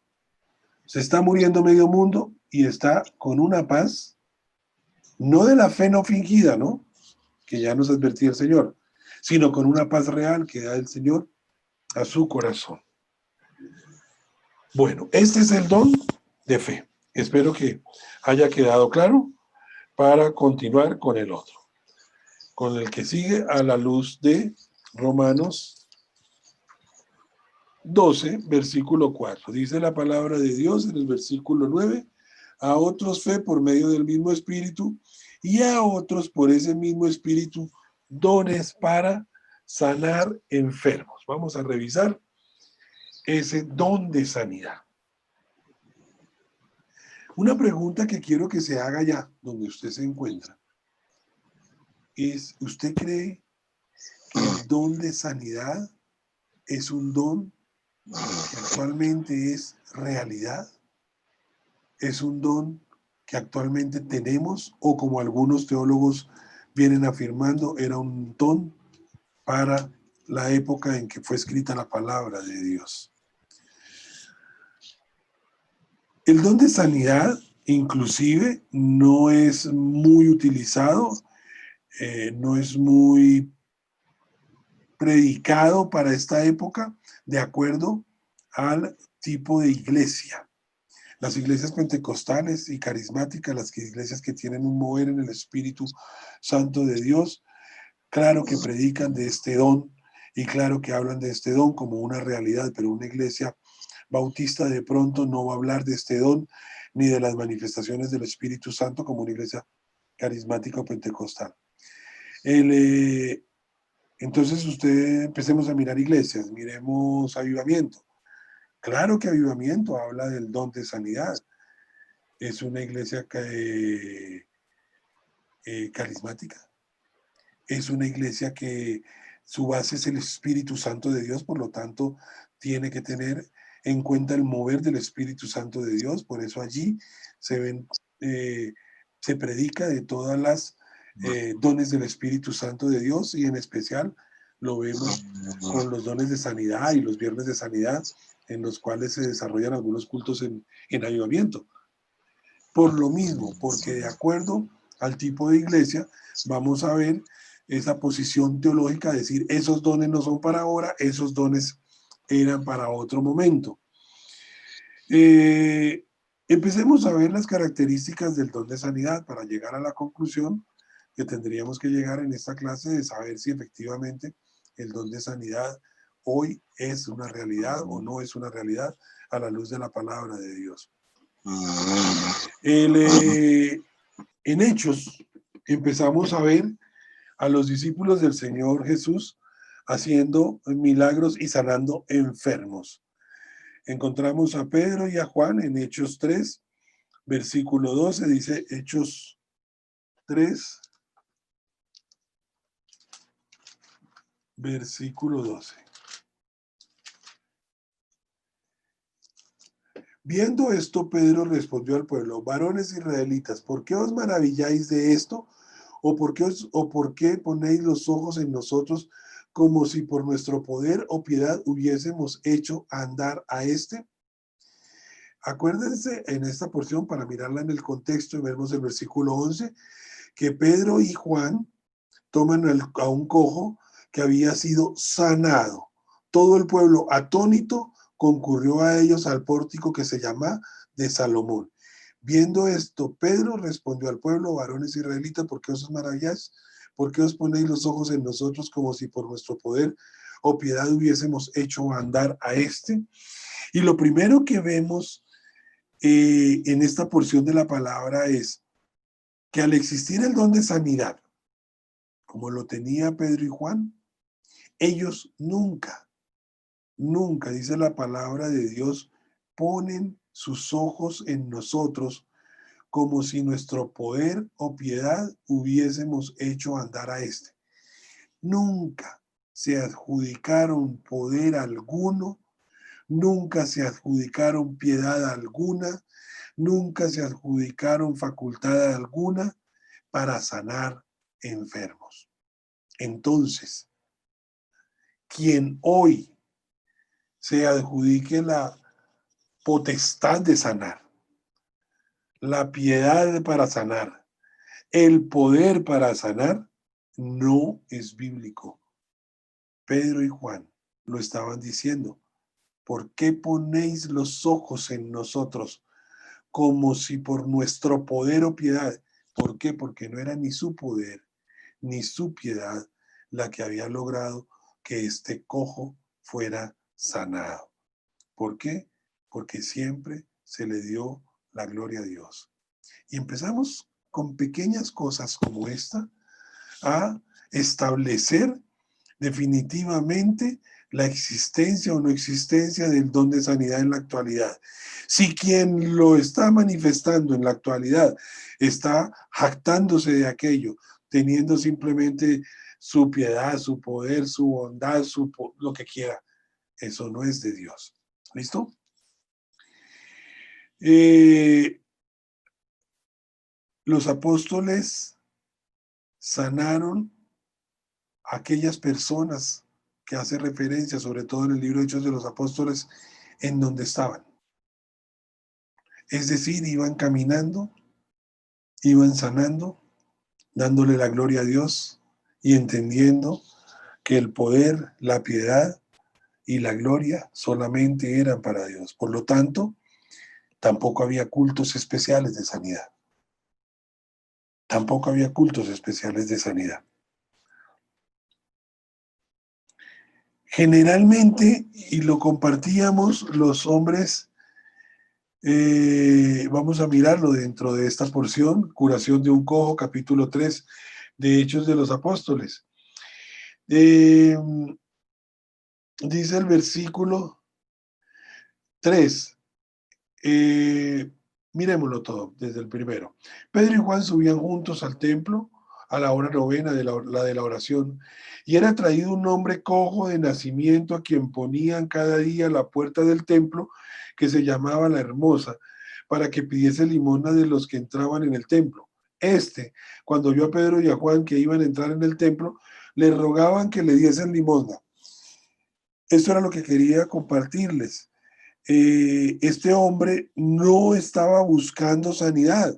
Se está muriendo medio mundo y está con una paz, no de la fe no fingida, ¿no? Que ya nos advertía el Señor, sino con una paz real que da el Señor a su corazón. Bueno, este es el don de fe. Espero que haya quedado claro para continuar con el otro, con el que sigue a la luz de Romanos 12, versículo 4. Dice la palabra de Dios en el versículo 9, a otros fe por medio del mismo Espíritu y a otros por ese mismo Espíritu dones para sanar enfermos. Vamos a revisar ese don de sanidad. Una pregunta que quiero que se haga ya, donde usted se encuentra, es, ¿usted cree que el don de sanidad es un don que actualmente es realidad? ¿Es un don que actualmente tenemos o, como algunos teólogos vienen afirmando, era un don para la época en que fue escrita la palabra de Dios? El don de sanidad inclusive no es muy utilizado, no es muy predicado para esta época de acuerdo al tipo de iglesia. Las iglesias pentecostales y carismáticas, las iglesias que tienen un mover en el Espíritu Santo de Dios, claro que predican de este don y claro que hablan de este don como una realidad, pero una iglesia bautista de pronto no va a hablar de este don ni de las manifestaciones del Espíritu Santo como una iglesia carismática o pentecostal. Entonces empecemos a mirar iglesias, miremos Avivamiento. Claro que Avivamiento habla del don de sanidad. Es una iglesia carismática. Es una iglesia que su base es el Espíritu Santo de Dios, por lo tanto, tiene que tener en cuenta el mover del Espíritu Santo de Dios. Por eso allí se predica de todas las dones del Espíritu Santo de Dios, y en especial lo vemos con los dones de sanidad y los viernes de sanidad, en los cuales se desarrollan algunos cultos en Avivamiento. Por lo mismo, porque de acuerdo al tipo de iglesia, vamos a ver esa posición teológica, decir, esos dones no son para ahora, esos dones eran para otro momento. Empecemos a ver las características del don de sanidad para llegar a la conclusión que tendríamos que llegar en esta clase de saber si efectivamente el don de sanidad hoy es una realidad o no es una realidad a la luz de la palabra de Dios. En Hechos empezamos a ver a los discípulos del Señor Jesús haciendo milagros y sanando enfermos. Encontramos a Pedro y a Juan en Hechos 3, versículo 12, dice Hechos 3, versículo 12. Viendo esto, Pedro respondió al pueblo: varones israelitas, ¿por qué os maravilláis de esto? ¿O por qué ponéis los ojos en nosotros como si por nuestro poder o piedad hubiésemos hecho andar a este? Acuérdense en esta porción, para mirarla en el contexto, y vemos el versículo 11, que Pedro y Juan toman a un cojo que había sido sanado. Todo el pueblo atónito concurrió a ellos al pórtico que se llama de Salomón. Viendo esto, Pedro respondió al pueblo: varones israelitas, ¿por qué os maravilláis? ¿Por qué os ponéis los ojos en nosotros como si por nuestro poder o piedad hubiésemos hecho andar a este? Y lo primero que vemos en esta porción de la palabra es que al existir el don de sanidad, como lo tenía Pedro y Juan, ellos nunca, dice la palabra de Dios, ponen sus ojos en nosotros como si nuestro poder o piedad hubiésemos hecho andar a este. Nunca se adjudicaron poder alguno, nunca se adjudicaron piedad alguna, nunca se adjudicaron facultad alguna para sanar enfermos. Entonces, quien hoy se adjudique la potestad de sanar, la piedad para sanar, el poder para sanar, no es bíblico. Pedro y Juan lo estaban diciendo. ¿Por qué ponéis los ojos en nosotros como si por nuestro poder o piedad? ¿Por qué? Porque no era ni su poder ni su piedad la que había logrado que este cojo fuera sanado. ¿Por qué? Porque siempre se le dio la gloria a Dios. Y empezamos con pequeñas cosas como esta a establecer definitivamente la existencia o no existencia del don de sanidad en la actualidad. Si quien lo está manifestando en la actualidad está jactándose de aquello, teniendo simplemente su piedad, su poder, su bondad, lo que quiera, eso no es de Dios. ¿Listo? Los apóstoles sanaron a aquellas personas que hace referencia, sobre todo en el libro de Hechos de los Apóstoles, en donde estaban. Es decir, iban caminando, iban sanando, dándole la gloria a Dios y entendiendo que el poder, la piedad y la gloria solamente eran para Dios. Por lo tanto, tampoco había cultos especiales de sanidad. Tampoco había cultos especiales de sanidad. Generalmente, y lo compartíamos los hombres, vamos a mirarlo dentro de esta porción, curación de un cojo, capítulo 3 de Hechos de los Apóstoles. Dice el versículo 3, miremoslo todo desde el primero. Pedro y Juan subían juntos al templo a la hora novena de la oración, y era traído un hombre cojo de nacimiento a quien ponían cada día a la puerta del templo, que se llamaba La Hermosa, para que pidiese limosna de los que entraban en el templo. Cuando vio a Pedro y a Juan que iban a entrar en el templo, le rogaban que le diesen limosna. Esto era lo que quería compartirles. Este hombre no estaba buscando sanidad.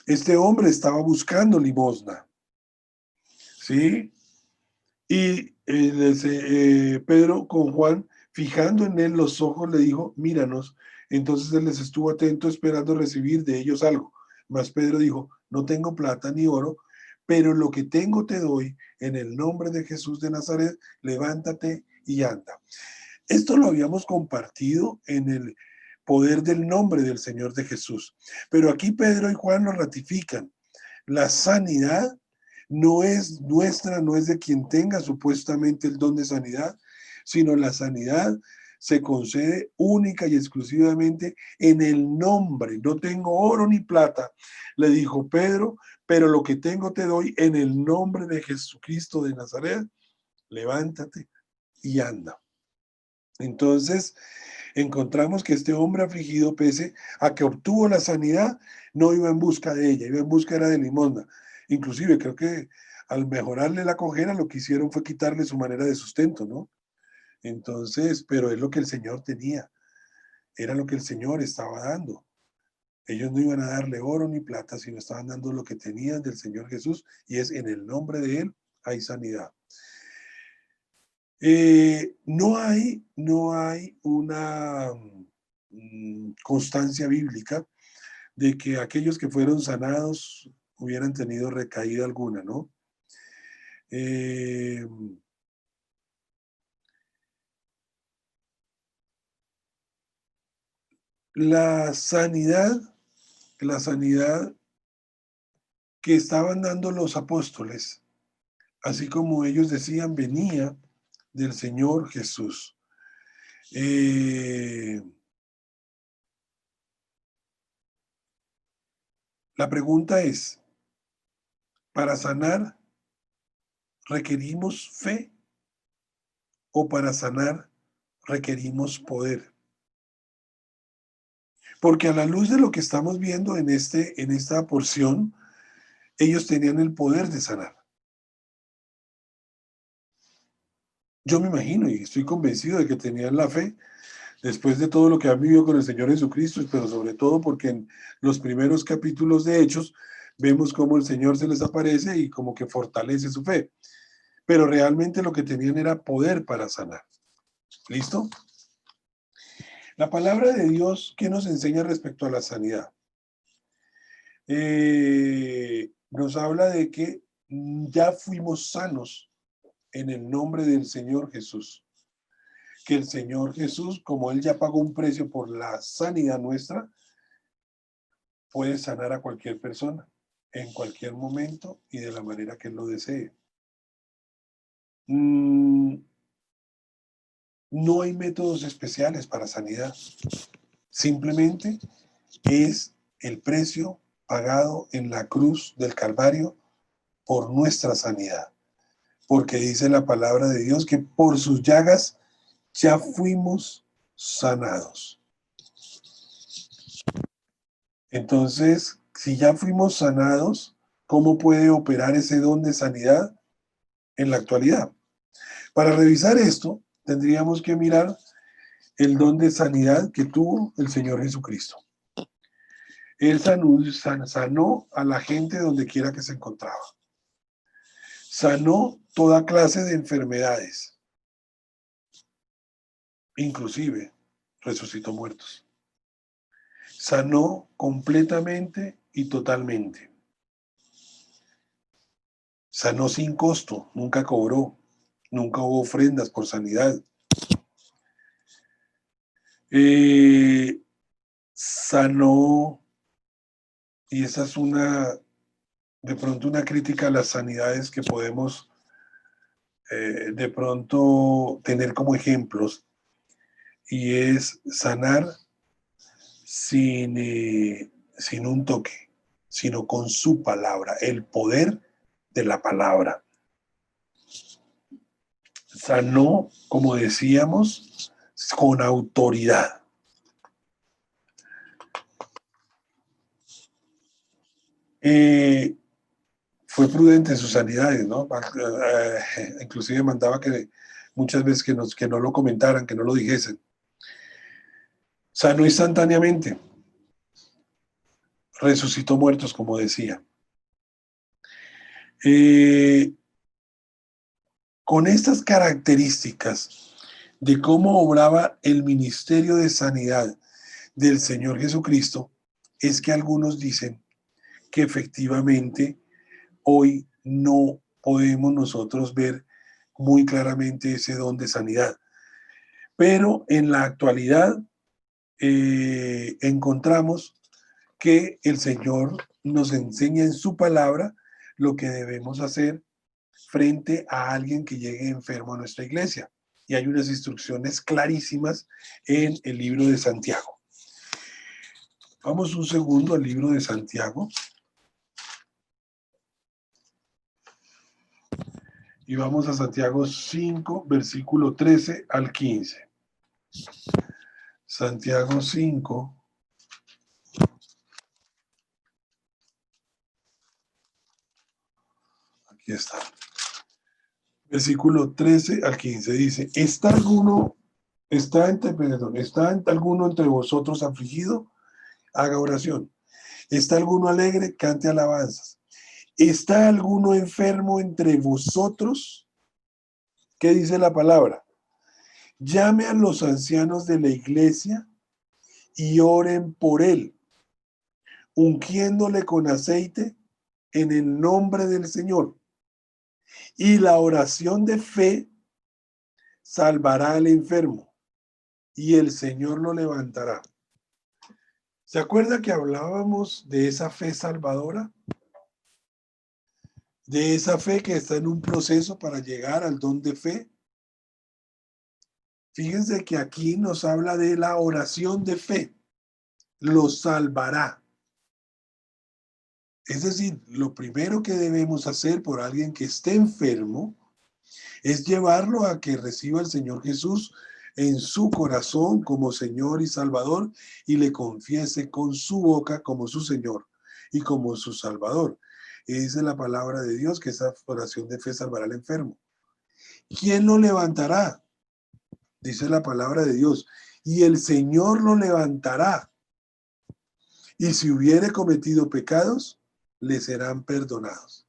Este hombre estaba buscando limosna. ¿Sí? Y Pedro con Juan, fijando en él los ojos, le dijo: míranos. Entonces él les estuvo atento, esperando recibir de ellos algo. Mas Pedro dijo: no tengo plata ni oro, pero lo que tengo te doy. En el nombre de Jesús de Nazaret, levántate y anda. Esto lo habíamos compartido en el poder del nombre del Señor de Jesús. Pero aquí Pedro y Juan lo ratifican. La sanidad no es nuestra, no es de quien tenga supuestamente el don de sanidad, sino la sanidad se concede única y exclusivamente en el nombre. No tengo oro ni plata, le dijo Pedro, pero lo que tengo te doy en el nombre de Jesucristo de Nazaret. Levántate y anda. Entonces, encontramos que este hombre afligido, pese a que obtuvo la sanidad, no iba en busca de ella, iba en busca de limosna. Inclusive creo que al mejorarle la cojera, lo que hicieron fue quitarle su manera de sustento, ¿no? Entonces, pero es lo que el Señor tenía. era lo que el Señor estaba dando. Ellos no iban a darle oro ni plata, sino estaban dando lo que tenían del Señor Jesús, y es en el nombre de Él hay sanidad. No hay una constancia bíblica de que aquellos que fueron sanados hubieran tenido recaída alguna, ¿no? Eh, la sanidad, la sanidad que estaban dando los apóstoles, así como ellos decían, venía del Señor Jesús. La pregunta es, ¿para sanar requerimos fe o para sanar requerimos poder? Porque a la luz de lo que estamos viendo en esta porción, ellos tenían el poder de sanar. Yo me imagino y estoy convencido de que tenían la fe después de todo lo que han vivido con el Señor Jesucristo, pero sobre todo porque en los primeros capítulos de Hechos vemos cómo el Señor se les aparece y como que fortalece su fe. Pero realmente lo que tenían era poder para sanar. ¿Listo? La palabra de Dios, ¿qué nos enseña respecto a la sanidad? Nos habla de que ya fuimos sanos en el nombre del Señor Jesús. Que el Señor Jesús, como Él ya pagó un precio por la sanidad nuestra, puede sanar a cualquier persona, en cualquier momento y de la manera que Él lo desee. No hay métodos especiales para sanidad. Simplemente es el precio pagado en la cruz del Calvario por nuestra sanidad. Porque dice la palabra de Dios que por sus llagas ya fuimos sanados. Entonces, si ya fuimos sanados, ¿cómo puede operar ese don de sanidad en la actualidad? Para revisar esto, tendríamos que mirar el don de sanidad que tuvo el Señor Jesucristo. Él sanó a la gente donde quiera que se encontraba. Sanó toda clase de enfermedades. Inclusive resucitó muertos. Sanó completamente y totalmente. Sanó sin costo, nunca cobró, nunca hubo ofrendas por sanidad. Sanó, y esa es de pronto una crítica a las sanidades que podemos de pronto tener como ejemplos, y es sanar sin un toque, sino con su palabra, el poder de la palabra. Sanó, como decíamos, con autoridad. Fue prudente en sus sanidades, ¿no? Inclusive mandaba que muchas veces que no lo comentaran, que no lo dijesen. Sanó instantáneamente. Resucitó muertos, como decía. Con estas características de cómo obraba el ministerio de sanidad del Señor Jesucristo, es que algunos dicen que efectivamente hoy no podemos nosotros ver muy claramente ese don de sanidad. Pero en la actualidad encontramos que el Señor nos enseña en su palabra lo que debemos hacer frente a alguien que llegue enfermo a nuestra iglesia. Y hay unas instrucciones clarísimas en el libro de Santiago. Vamos un segundo al libro de Santiago. Y vamos a Santiago 5, versículo 13 al 15. Santiago 5. Aquí está. Versículo 13 al 15 dice, ¿está alguno ¿Está alguno entre vosotros afligido? Haga oración. ¿Está alguno alegre? Cante alabanzas. ¿Está alguno enfermo entre vosotros? ¿Qué dice la palabra? Llame a los ancianos de la iglesia y oren por él, ungiéndole con aceite en el nombre del Señor. Y la oración de fe salvará al enfermo y el Señor lo levantará. ¿Se acuerda que hablábamos de esa fe salvadora? De esa fe que está en un proceso para llegar al don de fe. Fíjense que aquí nos habla de la oración de fe. Lo salvará. Es decir, lo primero que debemos hacer por alguien que esté enfermo es llevarlo a que reciba al Señor Jesús en su corazón como Señor y Salvador y le confiese con su boca como su Señor y como su Salvador. Y dice la palabra de Dios que esa oración de fe salvará al enfermo. ¿Quién lo levantará? Dice la palabra de Dios. Y el Señor lo levantará. Y si hubiere cometido pecados, le serán perdonados.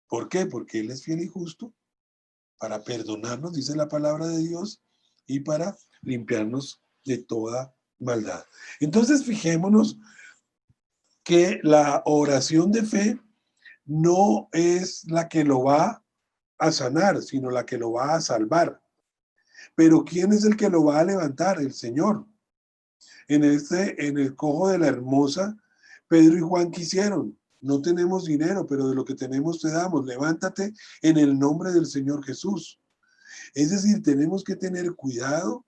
¿Por qué? Porque Él es fiel y justo para perdonarnos, dice la palabra de Dios, y para limpiarnos de toda maldad. Entonces, fijémonos que la oración de fe no es la que lo va a sanar, sino la que lo va a salvar. Pero ¿quién es el que lo va a levantar? El Señor. En el cojo de la hermosa, Pedro y Juan quisieron. No tenemos dinero, pero de lo que tenemos te damos. Levántate en el nombre del Señor Jesús. Es decir, tenemos que tener cuidado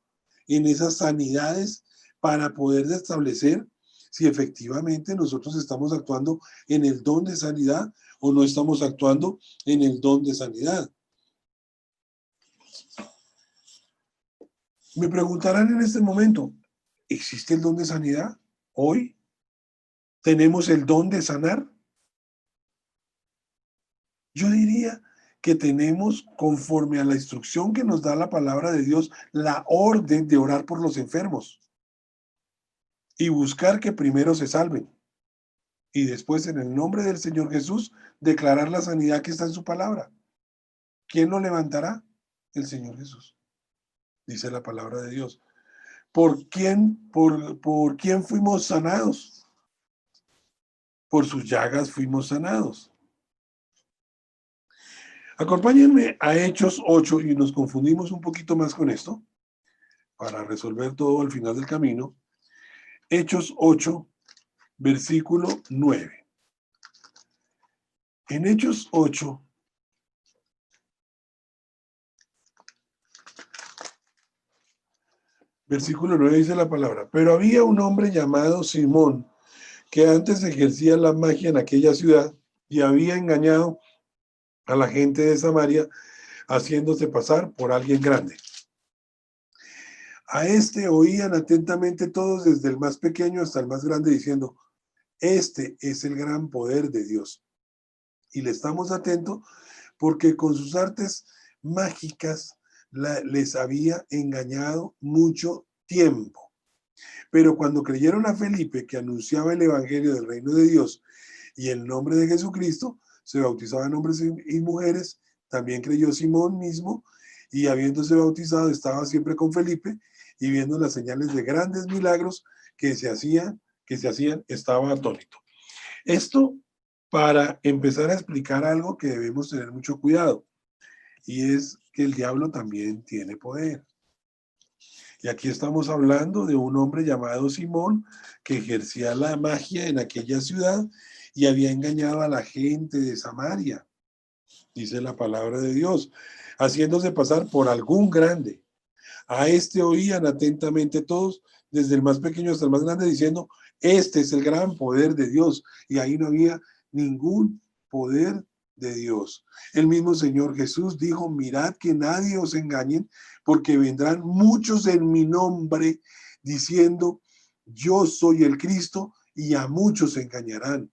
en esas sanidades para poder establecer si efectivamente nosotros estamos actuando en el don de sanidad o no estamos actuando en el don de sanidad. Me preguntarán en este momento, ¿existe el don de sanidad hoy? ¿Tenemos el don de sanar? Yo diría que tenemos, conforme a la instrucción que nos da la palabra de Dios, la orden de orar por los enfermos y buscar que primero se salven. Y después, en el nombre del Señor Jesús, declarar la sanidad que está en su palabra. ¿Quién lo levantará? El Señor Jesús. Dice la palabra de Dios. ¿Por quién fuimos sanados? Por sus llagas fuimos sanados. Acompáñenme a Hechos 8 y nos confundimos un poquito más con esto para resolver todo al final del camino. Hechos 8, versículo 9. En Hechos 8, versículo 9 dice la palabra, pero había un hombre llamado Simón, que antes ejercía la magia en aquella ciudad y había engañado a la gente de Samaria, haciéndose pasar por alguien grande. A este oían atentamente todos, desde el más pequeño hasta el más grande, diciendo, este es el gran poder de Dios. Y le estamos atentos porque con sus artes mágicas les había engañado mucho tiempo. Pero cuando creyeron a Felipe, que anunciaba el evangelio del reino de Dios y el nombre de Jesucristo, se bautizaban hombres y mujeres, también creyó Simón mismo, y habiéndose bautizado estaba siempre con Felipe, y viendo las señales de grandes milagros que se hacían, estaba atónito. Esto para empezar a explicar algo que debemos tener mucho cuidado, y es que el diablo también tiene poder. Y aquí estamos hablando de un hombre llamado Simón que ejercía la magia en aquella ciudad y había engañado a la gente de Samaria, dice la palabra de Dios, haciéndose pasar por algún grande. A este oían atentamente todos, desde el más pequeño hasta el más grande, diciendo, este es el gran poder de Dios. Y ahí no había ningún poder de Dios. El mismo Señor Jesús dijo, mirad que nadie os engañen, porque vendrán muchos en mi nombre diciendo, yo soy el Cristo, y a muchos engañarán.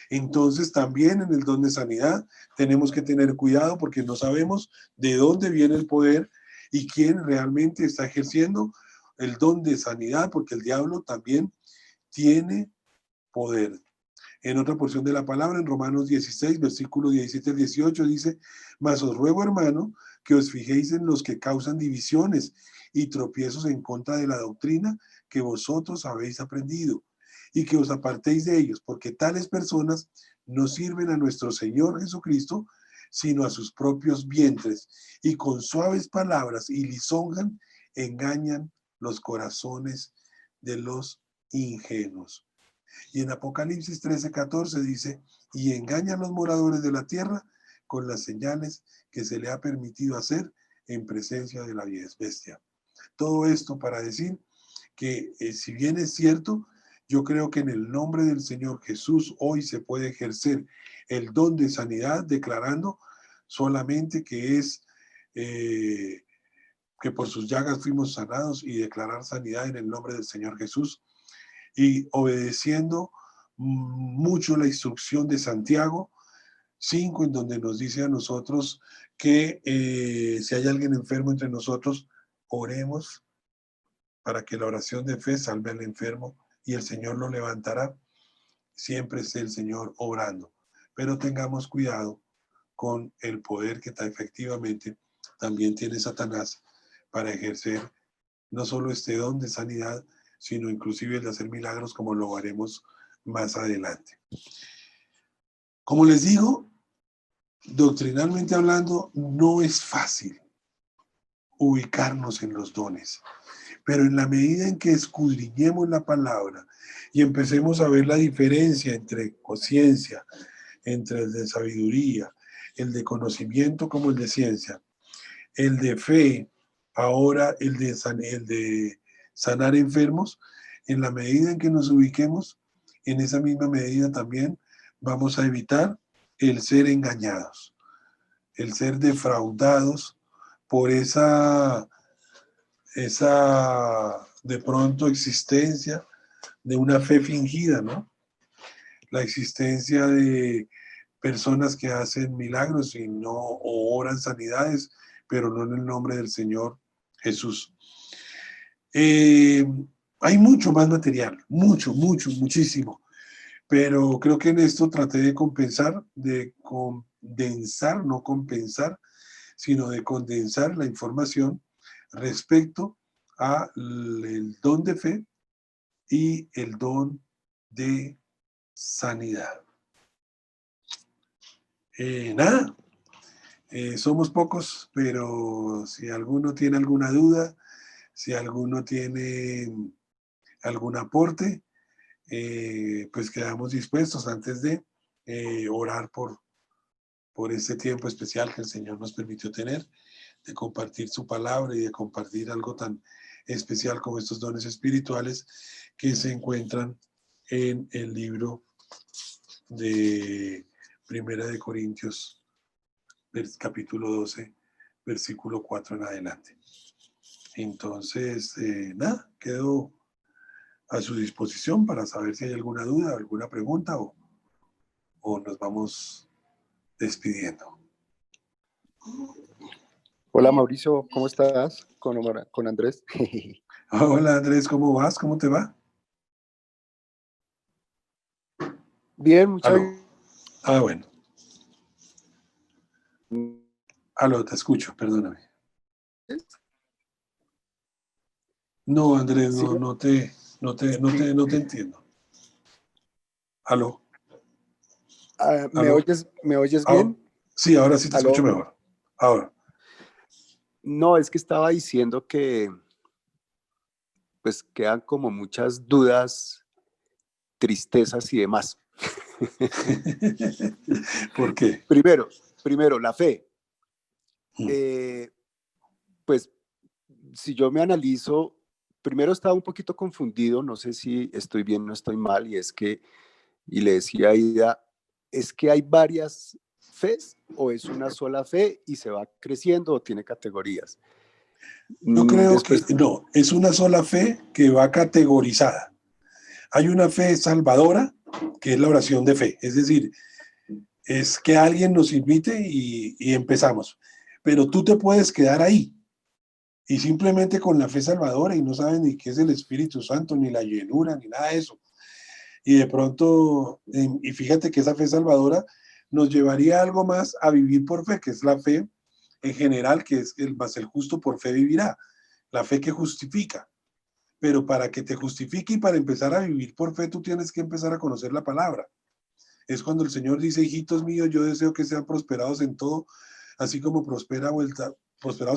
Entonces también en el don de sanidad tenemos que tener cuidado porque no sabemos de dónde viene el poder y quién realmente está ejerciendo el don de sanidad, porque el diablo también tiene poder. En otra porción de la palabra, en Romanos 16, versículo 17 al 18, dice: mas os ruego, hermano, que os fijéis en los que causan divisiones y tropiezos en contra de la doctrina que vosotros habéis aprendido, y que os apartéis de ellos, porque tales personas no sirven a nuestro Señor Jesucristo, sino a sus propios vientres, y con suaves palabras y lisonjan engañan los corazones de los ingenuos. Y en Apocalipsis 13:14 dice: y engañan los moradores de la tierra con las señales que se le ha permitido hacer en presencia de la bestia. Todo esto para decir que si bien es cierto, yo creo que en el nombre del Señor Jesús hoy se puede ejercer el don de sanidad, declarando solamente que es que por sus llagas fuimos sanados, y declarar sanidad en el nombre del Señor Jesús, y obedeciendo mucho la instrucción de Santiago 5, en donde nos dice a nosotros que si hay alguien enfermo entre nosotros, oremos para que la oración de fe salve al enfermo y el Señor lo levantará. Siempre es el Señor obrando, pero tengamos cuidado con el poder que efectivamente también tiene Satanás para ejercer no solo este don de sanidad, sino inclusive el de hacer milagros, como lo haremos más adelante. Como les digo, doctrinalmente hablando, no es fácil ubicarnos en los dones, pero en la medida en que escudriñemos la palabra y empecemos a ver la diferencia entre conciencia, entre el de sabiduría, el de conocimiento como el de ciencia, el de fe, ahora el de sanar enfermos, en la medida en que nos ubiquemos, en esa misma medida también vamos a evitar el ser engañados, el ser defraudados por esa de pronto existencia de una fe fingida, ¿no? La existencia de personas que hacen milagros y no, o oran sanidades, pero no en el nombre del Señor Jesús. Hay mucho más material, muchísimo, pero creo que en esto traté de compensar, de condensar, no compensar, sino de condensar la información respecto al don de fe y el don de sanidad. Nada, somos pocos, pero si alguno tiene alguna duda, si alguno tiene algún aporte, pues quedamos dispuestos antes de orar por este tiempo especial que el Señor nos permitió tener, de compartir su palabra y de compartir algo tan especial como estos dones espirituales que se encuentran en el libro de Primera de Corintios, capítulo 12, versículo 4 en adelante. Entonces, nada, quedo a su disposición para saber si hay alguna duda, alguna pregunta, o nos vamos despidiendo. Hola Mauricio, ¿cómo estás? Con Andrés. Hola Andrés, ¿cómo vas? ¿Cómo te va? Bien, muchas gracias. Ah, bueno. Aló, te escucho, perdóname. No, Andrés, ¿Sí? no te entiendo. Aló. ¿Me oyes bien? Sí, ahora sí te ¿Aló? Escucho mejor. Ahora. No, es que estaba diciendo que pues quedan como muchas dudas, tristezas y demás. ¿Por qué? Primero, la fe. Pues si yo me analizo, primero estaba un poquito confundido, no sé si estoy bien o no estoy mal, y le decía a Ida, ¿es que hay varias fes o es una sola fe y se va creciendo o tiene categorías? Yo creo Después, que no, es una sola fe que va categorizada. Hay una fe salvadora, que es la oración de fe, es decir, es que alguien nos invite y empezamos, pero tú te puedes quedar ahí. y simplemente con la fe salvadora y no saben ni qué es el Espíritu Santo, ni la llenura, ni nada de eso. Y de pronto, y fíjate que esa fe salvadora nos llevaría algo más a vivir por fe, que es la fe en general, que es el más el justo por fe vivirá, la fe que justifica. Pero para que te justifique y para empezar a vivir por fe, tú tienes que empezar a conocer la palabra. Es cuando el Señor dice, hijitos míos, yo deseo que sean prosperados en todo, así como prosperados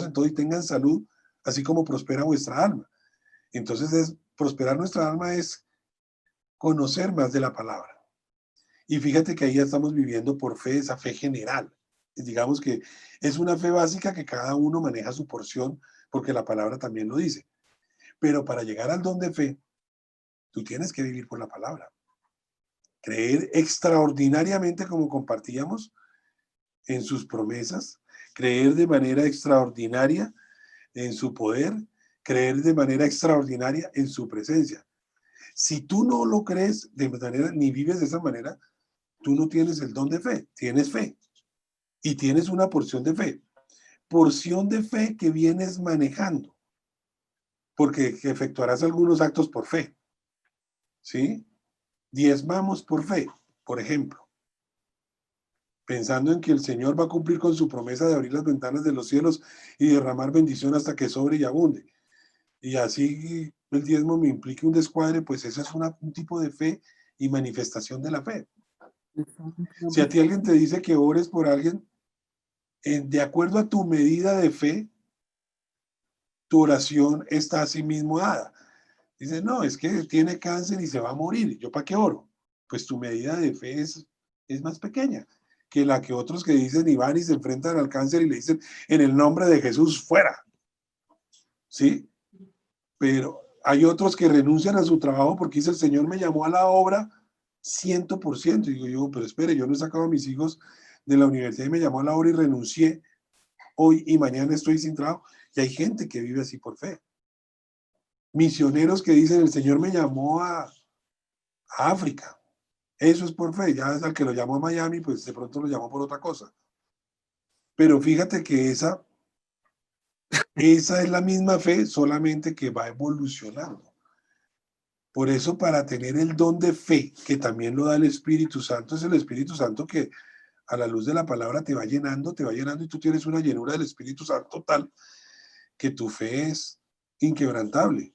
en todo y tengan salud, así como prospera vuestra alma. Entonces, prosperar nuestra alma es conocer más de la palabra. Y fíjate que ahí ya estamos viviendo por fe, esa fe general. Digamos que es una fe básica que cada uno maneja su porción, porque la palabra también lo dice. Pero para llegar al don de fe, tú tienes que vivir por la palabra. Creer extraordinariamente, como compartíamos, en sus promesas, creer de manera extraordinaria en su poder, creer de manera extraordinaria en su presencia. Si tú no lo crees de manera, ni vives de esa manera, tú no tienes el don de fe, tienes fe y tienes una porción de fe que vienes manejando, porque efectuarás algunos actos por fe, ¿sí? Diezmamos por fe, por ejemplo, pensando en que el Señor va a cumplir con su promesa de abrir las ventanas de los cielos y derramar bendición hasta que sobre y abunde. Y así el diezmo me implique un descuadre, pues eso es un tipo de fe y manifestación de la fe. Si a ti alguien te dice que ores por alguien, de acuerdo a tu medida de fe, tu oración está así mismo dada. Dice, no, es que tiene cáncer y se va a morir. ¿Yo para qué oro? Pues tu medida de fe es más pequeña que la que otros que dicen y van y se enfrentan al cáncer y le dicen, en el nombre de Jesús, fuera. ¿Sí? Pero hay otros que renuncian a su trabajo porque dice, el Señor me llamó a la obra 100%. Y digo yo, pero espere, yo no he sacado a mis hijos de la universidad y me llamó a la obra y renuncié. Hoy y mañana estoy sin trabajo. Y hay gente que vive así por fe. Misioneros que dicen, el Señor me llamó a África. Eso es por fe. Ya es al que lo llamó a Miami, pues de pronto lo llamó por otra cosa. Pero fíjate que esa es la misma fe, solamente que va evolucionando. Por eso, para tener el don de fe, que también lo da el Espíritu Santo, es el Espíritu Santo que a la luz de la palabra te va llenando y tú tienes una llenura del Espíritu Santo tal que tu fe es inquebrantable.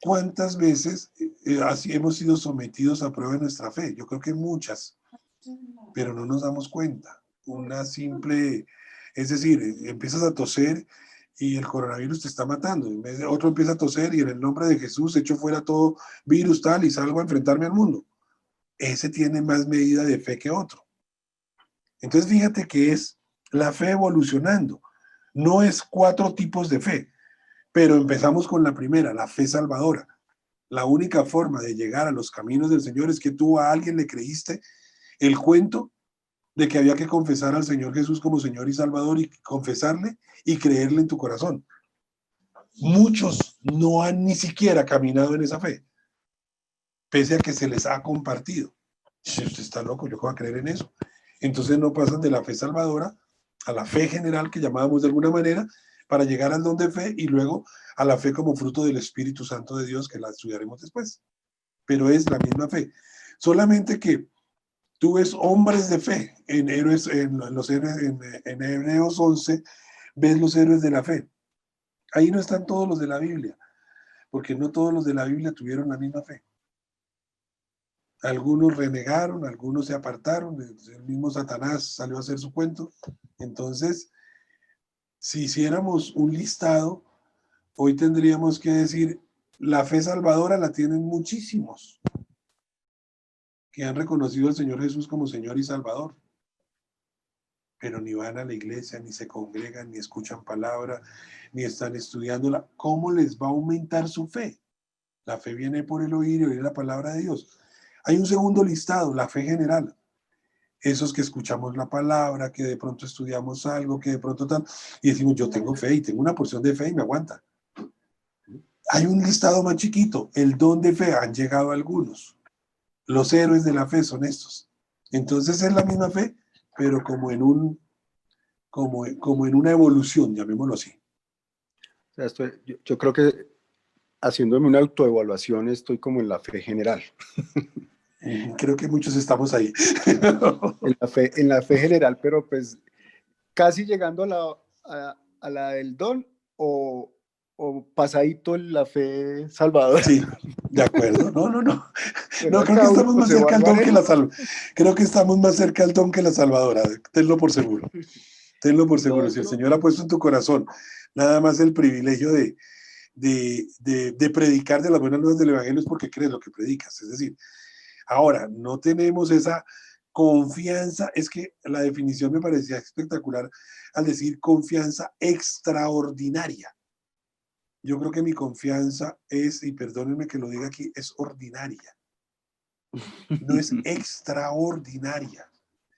¿Cuántas veces así hemos sido sometidos a prueba de nuestra fe? Yo creo que muchas, pero no nos damos cuenta. Una simple, es decir, empiezas a toser y el coronavirus te está matando. En vez de otro empieza a toser y en el nombre de Jesús echo fuera todo virus tal y salgo a enfrentarme al mundo. Ese tiene más medida de fe que otro. Entonces fíjate que es la fe evolucionando. No es 4 tipos de fe, pero empezamos con la primera, la fe salvadora. La única forma de llegar a los caminos del Señor es que tú a alguien le creíste el cuento de que había que confesar al Señor Jesús como Señor y Salvador y confesarle y creerle en tu corazón. Muchos no han ni siquiera caminado en esa fe, pese a que se les ha compartido. Si usted está loco, yo voy a creer en eso. Entonces no pasan de la fe salvadora a la fe general que llamábamos de alguna manera para llegar al don de fe y luego a la fe como fruto del Espíritu Santo de Dios que la estudiaremos después. Pero es la misma fe. Solamente que tú ves hombres de fe en héroes, en Hebreos 11, ves los héroes de la fe. Ahí no están todos los de la Biblia, porque no todos los de la Biblia tuvieron la misma fe. Algunos renegaron, algunos se apartaron, el mismo Satanás salió a hacer su cuento. Entonces, si hiciéramos un listado, hoy tendríamos que decir, la fe salvadora la tienen muchísimos que han reconocido al Señor Jesús como Señor y Salvador, pero ni van a la iglesia, ni se congregan, ni escuchan palabra, ni están estudiándola. ¿Cómo les va a aumentar su fe? La fe viene por el oír y oír la palabra de Dios. Hay un segundo listado, la fe general. Esos que escuchamos la palabra, que de pronto estudiamos algo, que de pronto tal, y decimos, yo tengo fe y tengo una porción de fe y me aguanta. Hay un listado más chiquito, el don de fe, han llegado algunos. Los héroes de la fe son estos. Entonces es la misma fe, pero como en una evolución, llamémoslo así. sea, yo creo que haciéndome una autoevaluación estoy como en la fe general. Creo que muchos estamos ahí. En la fe general, pero pues casi llegando a la del don o pasadito en la fe salvadora. Sí, de acuerdo. No, no, no. Bueno, No, ahí creo que cada uno estamos más nos cerca al don que la evaluaremos. salvadora. Creo que estamos más cerca al don que la salvadora. Tenlo por seguro. Tenlo por Lo seguro. Si el otro, Señor ha puesto en tu corazón nada más el privilegio de predicar de las buenas nuevas del Evangelio es porque crees lo que predicas. Es decir, ahora, no tenemos esa confianza. Es que la definición me parecía espectacular al decir confianza extraordinaria. Yo creo que mi confianza es, y perdónenme que lo diga aquí, es ordinaria. No es extraordinaria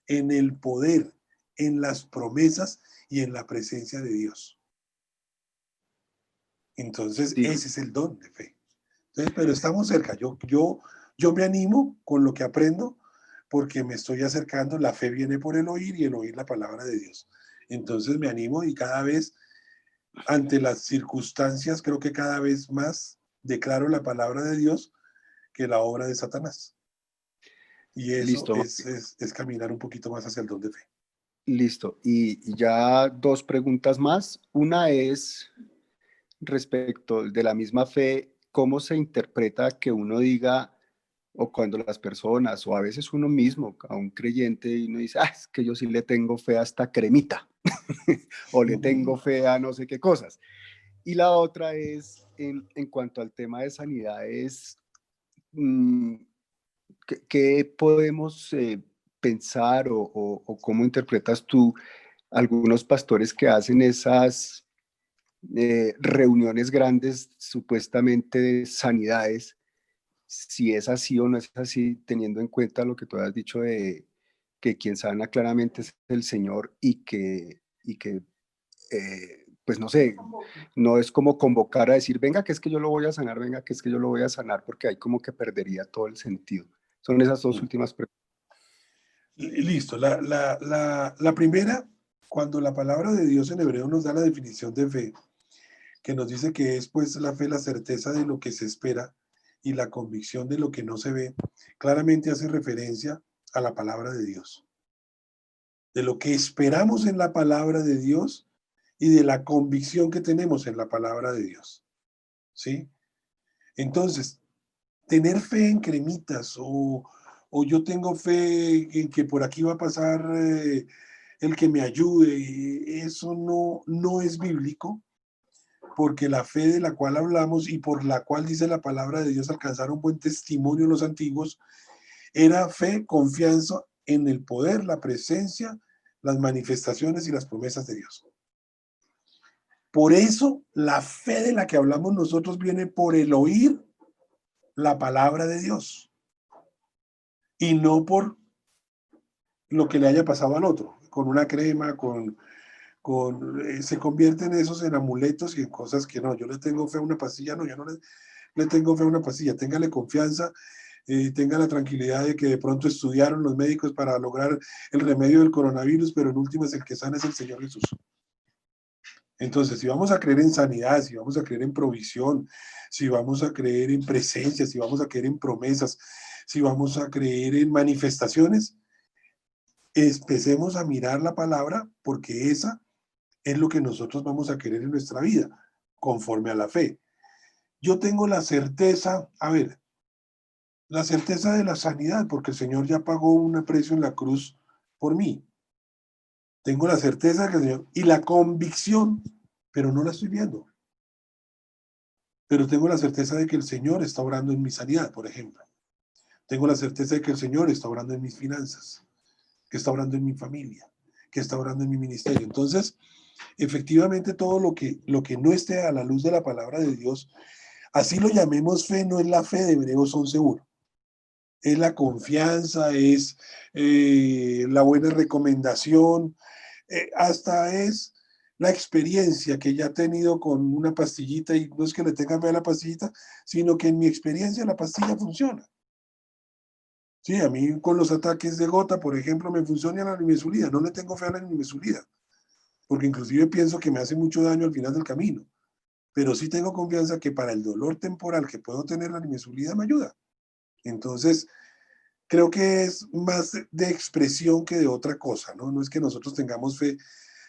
en el poder, en las promesas y en la presencia de Dios. Entonces, sí, ese es el don de fe. Entonces, pero estamos cerca. Yo me animo con lo que aprendo porque me estoy acercando. La fe viene por el oír y el oír la palabra de Dios. Entonces me animo y cada vez, ante las circunstancias, creo que cada vez más declaro la palabra de Dios que la obra de Satanás. Y eso listo, es caminar un poquito más hacia el don de fe. listo. Y ya dos preguntas más. Una es respecto de la misma fe, ¿cómo se interpreta que uno diga, o cuando las personas, o a veces uno mismo, a un creyente, y uno dice, es que yo sí le tengo fe a esta cremita, o le tengo fe a no sé qué cosas? Y la otra es, en cuanto al tema de sanidad, es, ¿qué podemos pensar o cómo interpretas tú algunos pastores que hacen esas reuniones grandes supuestamente de sanidades, si es así o no es así, teniendo en cuenta lo que tú has dicho de que quien sana claramente es el Señor y que pues no sé, no es como convocar a decir, venga, que es que yo lo voy a sanar, venga, que es que yo lo voy a sanar, porque ahí como que perdería todo el sentido. Son esas dos últimas preguntas. Listo. La primera, cuando la palabra de Dios en hebreo nos da la definición de fe, que nos dice que es pues la fe, la certeza de lo que se espera y la convicción de lo que no se ve, claramente hace referencia a la palabra de Dios, de lo que esperamos en la palabra de Dios y de la convicción que tenemos en la palabra de Dios. ¿Sí? Entonces, tener fe en cremitas o yo tengo fe en que por aquí va a pasar el que me ayude, eso no es bíblico, porque la fe de la cual hablamos y por la cual dice la palabra de Dios alcanzaron buen testimonio los antiguos, era fe, confianza en el poder, la presencia, las manifestaciones y las promesas de Dios. Por eso la fe de la que hablamos nosotros viene por el oír la palabra de Dios y no por lo que le haya pasado al otro, con una crema, se convierten esos en amuletos y en cosas que no, yo le tengo fe a una pastilla, no, yo no le tengo fe a una pastilla, téngale confianza, tenga la tranquilidad de que de pronto estudiaron los médicos para lograr el remedio del coronavirus, pero en últimas el que sana es el Señor Jesús. Entonces, si vamos a creer en sanidad, si vamos a creer en provisión, si vamos a creer en presencia, si vamos a creer en promesas, si vamos a creer en manifestaciones, empecemos a mirar la palabra porque esa es lo que nosotros vamos a querer en nuestra vida, conforme a la fe. Yo tengo la certeza, la certeza de la sanidad, porque el Señor ya pagó un precio en la cruz por mí. Tengo la certeza de que el Señor, y la convicción, pero no la estoy viendo. Pero tengo la certeza de que el Señor está obrando en mi sanidad, por ejemplo. Tengo la certeza de que el Señor está obrando en mis finanzas, que está obrando en mi familia, que está obrando en mi ministerio. Entonces, efectivamente, todo lo que no esté a la luz de la palabra de Dios, así lo llamemos fe, no es la fe de Hebreos 11:1. Es la confianza, es la buena recomendación, hasta es la experiencia que ya he tenido con una pastillita, y no es que le tenga fe a la pastillita, sino que en mi experiencia la pastilla funciona. Sí, a mí con los ataques de gota, por ejemplo, me funciona la nimesulida, no le tengo fe a la nimesulida, porque inclusive pienso que me hace mucho daño al final del camino. pero sí tengo confianza que para el dolor temporal que puedo tener la nimesulida me ayuda. Entonces, creo que es más de expresión que de otra cosa, ¿no? No es que nosotros tengamos fe,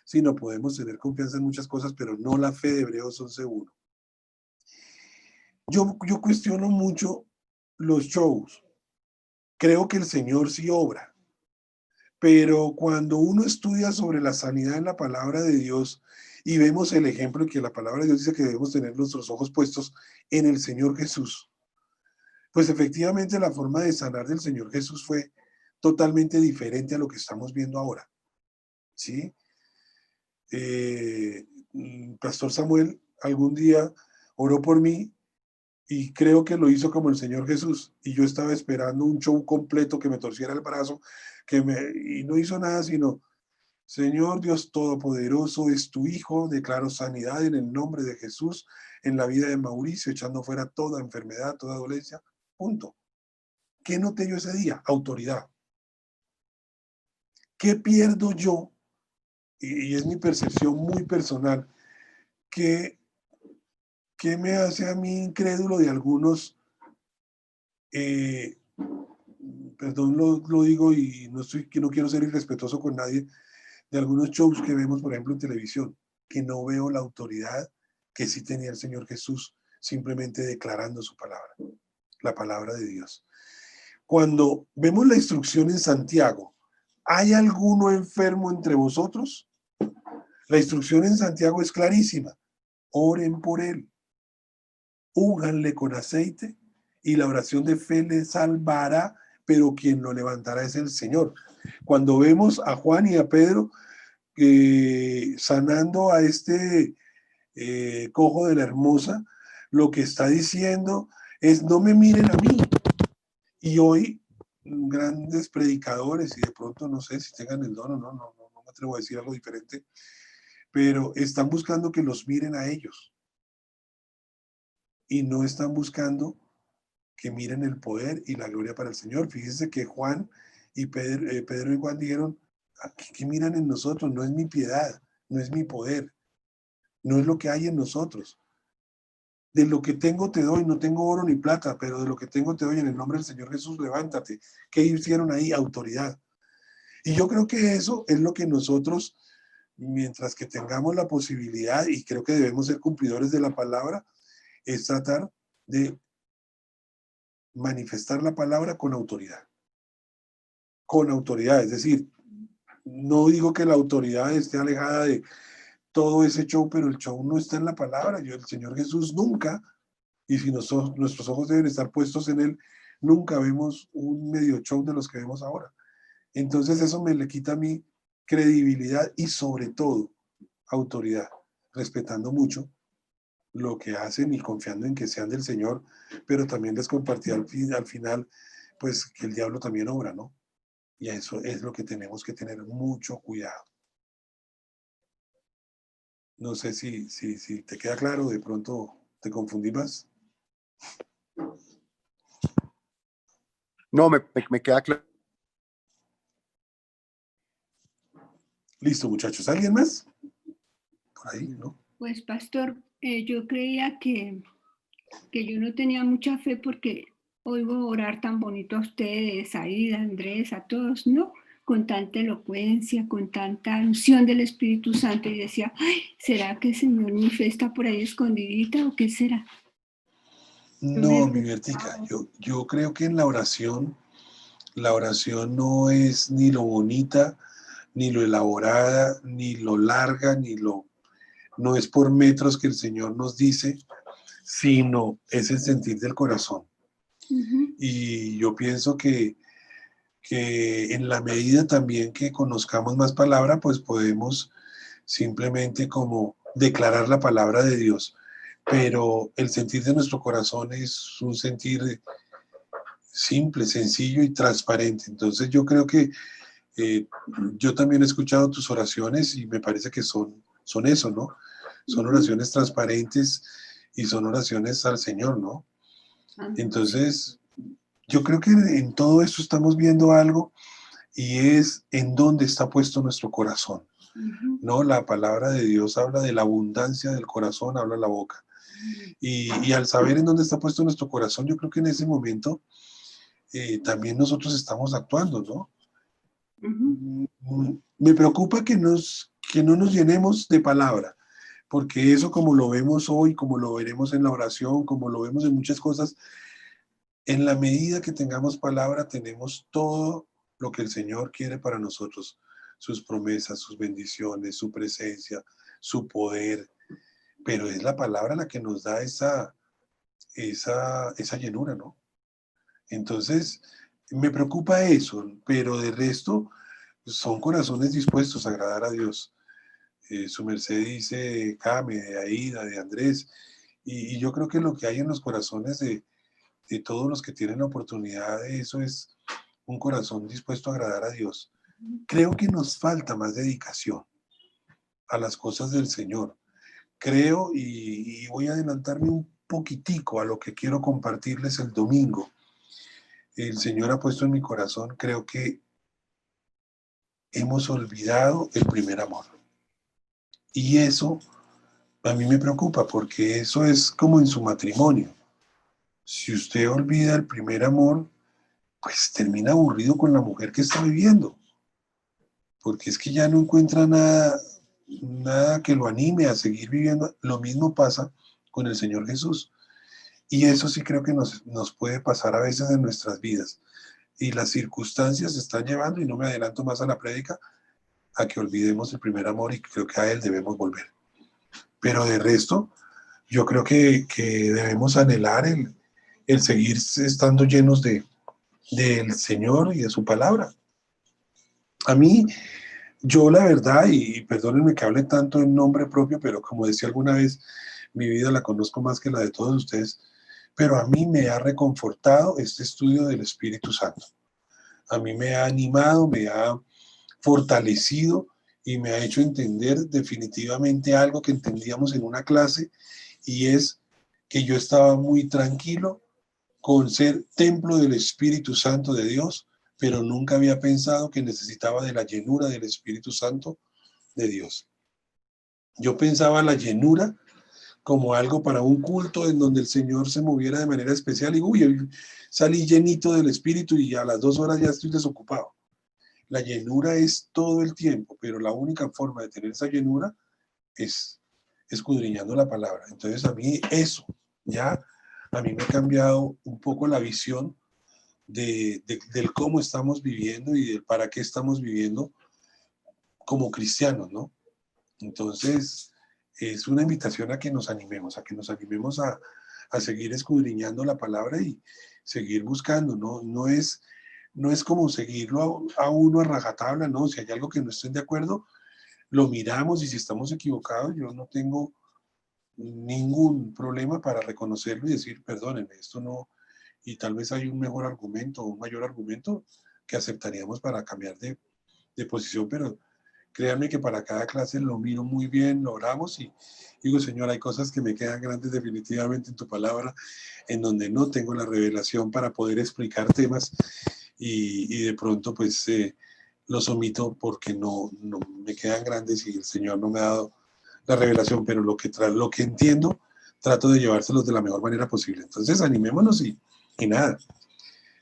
sino podemos tener confianza en muchas cosas, pero no la fe de Hebreos 11:1. Yo cuestiono mucho los shows. Creo que el Señor sí obra, pero cuando uno estudia sobre la sanidad en la palabra de Dios y vemos el ejemplo que la palabra de Dios dice que debemos tener nuestros ojos puestos en el Señor Jesús, pues efectivamente la forma de sanar del Señor Jesús fue totalmente diferente a lo que estamos viendo ahora, ¿sí? Pastor Samuel algún día oró por mí y creo que lo hizo como el Señor Jesús. Y yo estaba esperando un show completo que me torciera el brazo, y no hizo nada sino, Señor Dios Todopoderoso, es tu Hijo, declaro sanidad en el nombre de Jesús en la vida de Mauricio, echando fuera toda enfermedad, toda dolencia, punto. ¿Qué noté yo ese día? Autoridad. ¿Qué pierdo yo? Y es mi percepción muy personal, que me hace a mí incrédulo de algunos, perdón lo digo y no quiero ser irrespetuoso con nadie, de algunos shows que vemos, por ejemplo, en televisión, que no veo la autoridad que sí tenía el Señor Jesús, simplemente declarando su palabra, la palabra de Dios. Cuando vemos la instrucción en Santiago, ¿hay alguno enfermo entre vosotros? La instrucción en Santiago es clarísima. Oren por él, únganle con aceite y la oración de fe le salvará, pero quien lo levantará es el Señor. Cuando vemos a Juan y a Pedro sanando a este cojo de la Hermosa, lo que está diciendo es no me miren a mí. Y hoy grandes predicadores, y de pronto no sé si tengan el don o no me atrevo a decir algo diferente, pero están buscando que los miren a ellos y no están buscando que miren el poder y la gloria para el Señor. Fíjense que Juan y Pedro y Juan dijeron, ¿qué miran en nosotros? No es mi piedad, no es mi poder, no es lo que hay en nosotros. De lo que tengo te doy, no tengo oro ni plata, pero de lo que tengo te doy en el nombre del Señor Jesús, levántate. ¿Qué hicieron ahí? Autoridad. Y yo creo que eso es lo que nosotros, mientras que tengamos la posibilidad, y creo que debemos ser cumplidores de la palabra, es tratar de manifestar la palabra con autoridad. Con autoridad, es decir, no digo que la autoridad esté alejada de todo ese show, pero el show no está en la palabra. El Señor Jesús nunca, y si nuestros ojos deben estar puestos en Él, nunca vemos un medio show de los que vemos ahora. Entonces eso me le quita a mí credibilidad y sobre todo autoridad, respetando mucho lo que hacen y confiando en que sean del Señor, pero también les compartí al final, pues que el diablo también obra, ¿no? Y eso es lo que tenemos que tener mucho cuidado. No sé si te queda claro, de pronto te confundí más. No, me queda claro. Listo, muchachos. ¿Alguien más? Por ahí, ¿no? Pues, pastor, yo creía que yo no tenía mucha fe porque oigo orar tan bonito a ustedes, a Ida, a Andrés, a todos, ¿no? Con tanta elocuencia, con tanta unción del Espíritu Santo, y decía, ay, ¿será que el Señor mi fe está por ahí escondidita o qué será? No, mi Bertica, yo creo que en la oración no es ni lo bonita, ni lo elaborada, ni lo larga, no es por metros que el Señor nos dice, sino es el sentir del corazón. Y yo pienso que en la medida también que conozcamos más palabra, pues podemos simplemente como declarar la palabra de Dios. Pero el sentir de nuestro corazón es un sentir simple, sencillo y transparente. Entonces yo creo que yo también he escuchado tus oraciones y me parece que son eso, ¿no? Son oraciones transparentes y son oraciones al Señor, ¿no? Entonces, yo creo que en todo esto estamos viendo algo y es en dónde está puesto nuestro corazón, ¿no? La palabra de Dios habla de la abundancia del corazón, habla la boca. Y al saber en dónde está puesto nuestro corazón, yo creo que en ese momento también nosotros estamos actuando, ¿no? Me preocupa que no nos llenemos de palabra, porque eso como lo vemos hoy, como lo veremos en la oración, como lo vemos en muchas cosas, en la medida que tengamos palabra, tenemos todo lo que el Señor quiere para nosotros, sus promesas, sus bendiciones, su presencia, su poder, pero es la palabra la que nos da esa llenura, ¿no? Entonces, me preocupa eso, pero de resto son corazones dispuestos a agradar a Dios. Su merced dice, Came, de Aida, de Andrés, y yo creo que lo que hay en los corazones de todos los que tienen la oportunidad de eso es un corazón dispuesto a agradar a Dios. Creo que nos falta más dedicación a las cosas del Señor. Creo, y voy a adelantarme un poquitico a lo que quiero compartirles el domingo. El Señor ha puesto en mi corazón, creo que hemos olvidado el primer amor. Y eso a mí me preocupa porque eso es como en su matrimonio. Si usted olvida el primer amor, pues termina aburrido con la mujer que está viviendo, porque es que ya no encuentra nada que lo anime a seguir viviendo. Lo mismo pasa con el Señor Jesús. Y eso sí creo que nos puede pasar a veces en nuestras vidas. Y las circunstancias están llevando, y no me adelanto más a la prédica, a que olvidemos el primer amor y creo que a él debemos volver. Pero de resto, yo creo que debemos anhelar el seguir estando llenos del Señor y de su palabra. A mí, yo la verdad, y perdónenme que hable tanto en nombre propio, pero como decía alguna vez, mi vida la conozco más que la de todos ustedes, pero a mí me ha reconfortado este estudio del Espíritu Santo. A mí me ha animado, me ha fortalecido y me ha hecho entender definitivamente algo que entendíamos en una clase, y es que yo estaba muy tranquilo con ser templo del Espíritu Santo de Dios, pero nunca había pensado que necesitaba de la llenura del Espíritu Santo de Dios. Yo pensaba la llenura como algo para un culto en donde el Señor se moviera de manera especial y uy, salí llenito del Espíritu y a las 2 horas ya estoy desocupado. La llenura es todo el tiempo, pero la única forma de tener esa llenura es escudriñando la palabra. Entonces a mí eso, ya a mí me ha cambiado un poco la visión del cómo estamos viviendo y del para qué estamos viviendo como cristianos, ¿no? Entonces es una invitación a que nos animemos, a seguir escudriñando la palabra y seguir buscando, ¿no? No es como seguirlo a uno a rajatabla, ¿no? Si hay algo que no estén de acuerdo, lo miramos y si estamos equivocados, yo no tengo ningún problema para reconocerlo y decir, perdónenme, esto no, y tal vez hay un mejor argumento o un mayor argumento que aceptaríamos para cambiar de posición, pero créanme que para cada clase lo miro muy bien, lo oramos y digo, Señor, hay cosas que me quedan grandes definitivamente en tu palabra, en donde no tengo la revelación para poder explicar temas y de pronto pues los omito porque no me quedan grandes y el Señor no me ha dado la revelación, pero lo que entiendo trato de llevárselos de la mejor manera posible. Entonces animémonos y nada,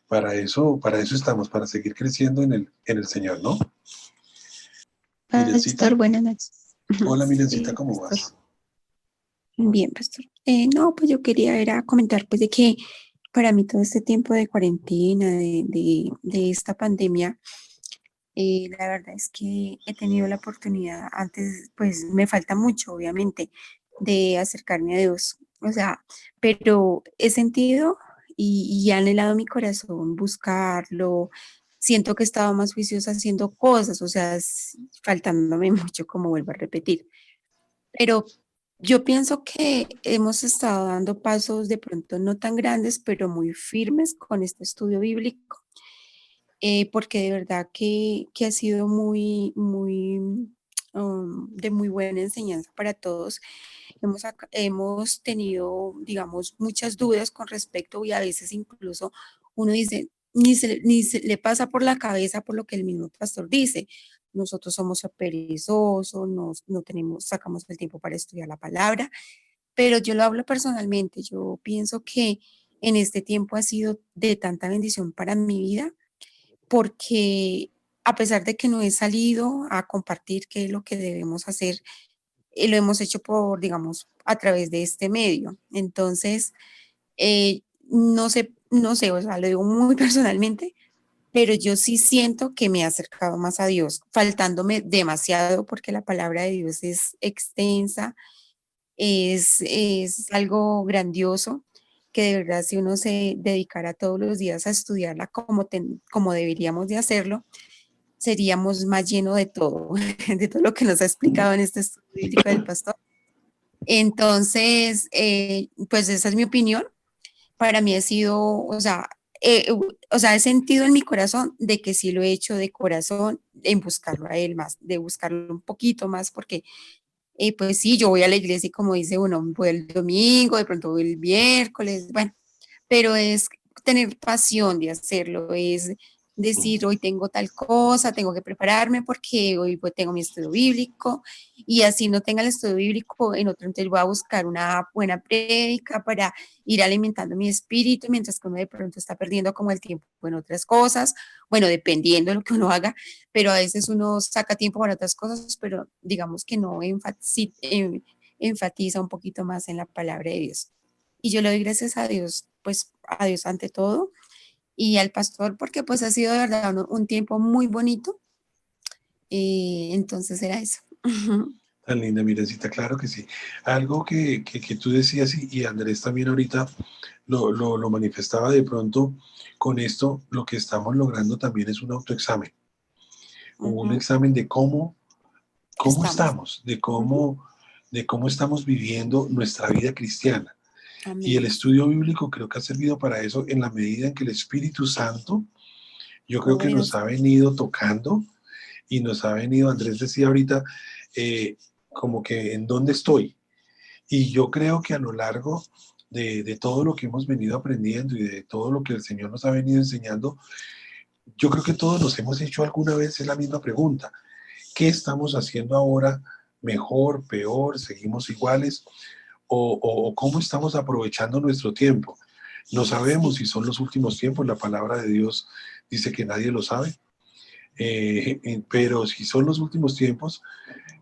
para eso estamos, para seguir creciendo en el Señor, ¿no? Mirencita. Pastor, buenas noches. Hola, Mirencita, Sí, ¿cómo pastor. vas? Bien, pastor. No, pues yo quería era comentar pues de que para mí todo este tiempo de cuarentena, de esta pandemia, la verdad es que he tenido la oportunidad, antes pues me falta mucho, obviamente, de acercarme a Dios. O sea, pero he sentido y he anhelado mi corazón buscarlo. Siento que he estado más juiciosa haciendo cosas, o sea, faltándome mucho, como vuelvo a repetir. Pero yo pienso que hemos estado dando pasos de pronto no tan grandes, pero muy firmes con este estudio bíblico, porque de verdad que ha sido de muy buena enseñanza para todos. Hemos tenido, digamos, muchas dudas con respecto y a veces incluso uno dice, ni se le pasa por la cabeza por lo que el mismo pastor dice. Nosotros somos perezosos, no tenemos, sacamos el tiempo para estudiar la palabra, pero yo lo hablo personalmente. Yo pienso que en este tiempo ha sido de tanta bendición para mi vida, porque a pesar de que no he salido a compartir qué es lo que debemos hacer, lo hemos hecho por, digamos, a través de este medio. Entonces, no sé, o sea, lo digo muy personalmente, pero yo sí siento que me he acercado más a Dios, faltándome demasiado porque la palabra de Dios es extensa, es algo grandioso, que de verdad si uno se dedicara todos los días a estudiarla como deberíamos de hacerlo, seríamos más llenos de todo, de todo lo que nos ha explicado en este estudio bíblico del pastor. Entonces, pues esa es mi opinión. Para mí ha sido, he sentido en mi corazón de que sí lo he hecho de corazón, en buscarlo a él más, de buscarlo un poquito más, porque pues sí, yo voy a la iglesia y como dice uno, voy el domingo, de pronto voy el miércoles, bueno, pero es tener pasión de hacerlo, es decir, hoy tengo tal cosa, tengo que prepararme porque hoy pues, tengo mi estudio bíblico y así no tenga el estudio bíblico, en otro entonces voy a buscar una buena prédica para ir alimentando mi espíritu, mientras que uno de pronto está perdiendo como el tiempo en otras cosas, bueno, dependiendo de lo que uno haga, pero a veces uno saca tiempo para otras cosas, pero digamos que no enfatiza un poquito más en la palabra de Dios. Y yo le doy gracias a Dios, pues a Dios ante todo y al pastor porque pues ha sido de verdad un tiempo muy bonito. Entonces era eso. Tan linda, Mirencita, claro que sí. Algo que tú decías y Andrés también ahorita lo manifestaba de pronto con esto, lo que estamos logrando también es un autoexamen, un Ujú. examen de cómo Estamos. estamos, Ujú. de cómo estamos viviendo nuestra vida cristiana. Y el Amén. estudio bíblico creo que ha servido para eso en la medida en que el Espíritu Santo, yo creo que Bueno, nos ha venido tocando y nos ha venido, Andrés decía ahorita, como que en dónde estoy. Y yo creo que a lo largo de todo lo que hemos venido aprendiendo y de todo lo que el Señor nos ha venido enseñando, yo creo que todos nos hemos hecho alguna vez la misma pregunta. ¿Qué estamos haciendo ahora? ¿Mejor, peor? ¿Seguimos iguales? ¿O cómo estamos aprovechando nuestro tiempo? No sabemos sí, si son los últimos tiempos. La palabra de Dios dice que nadie lo sabe. Pero si son los últimos tiempos,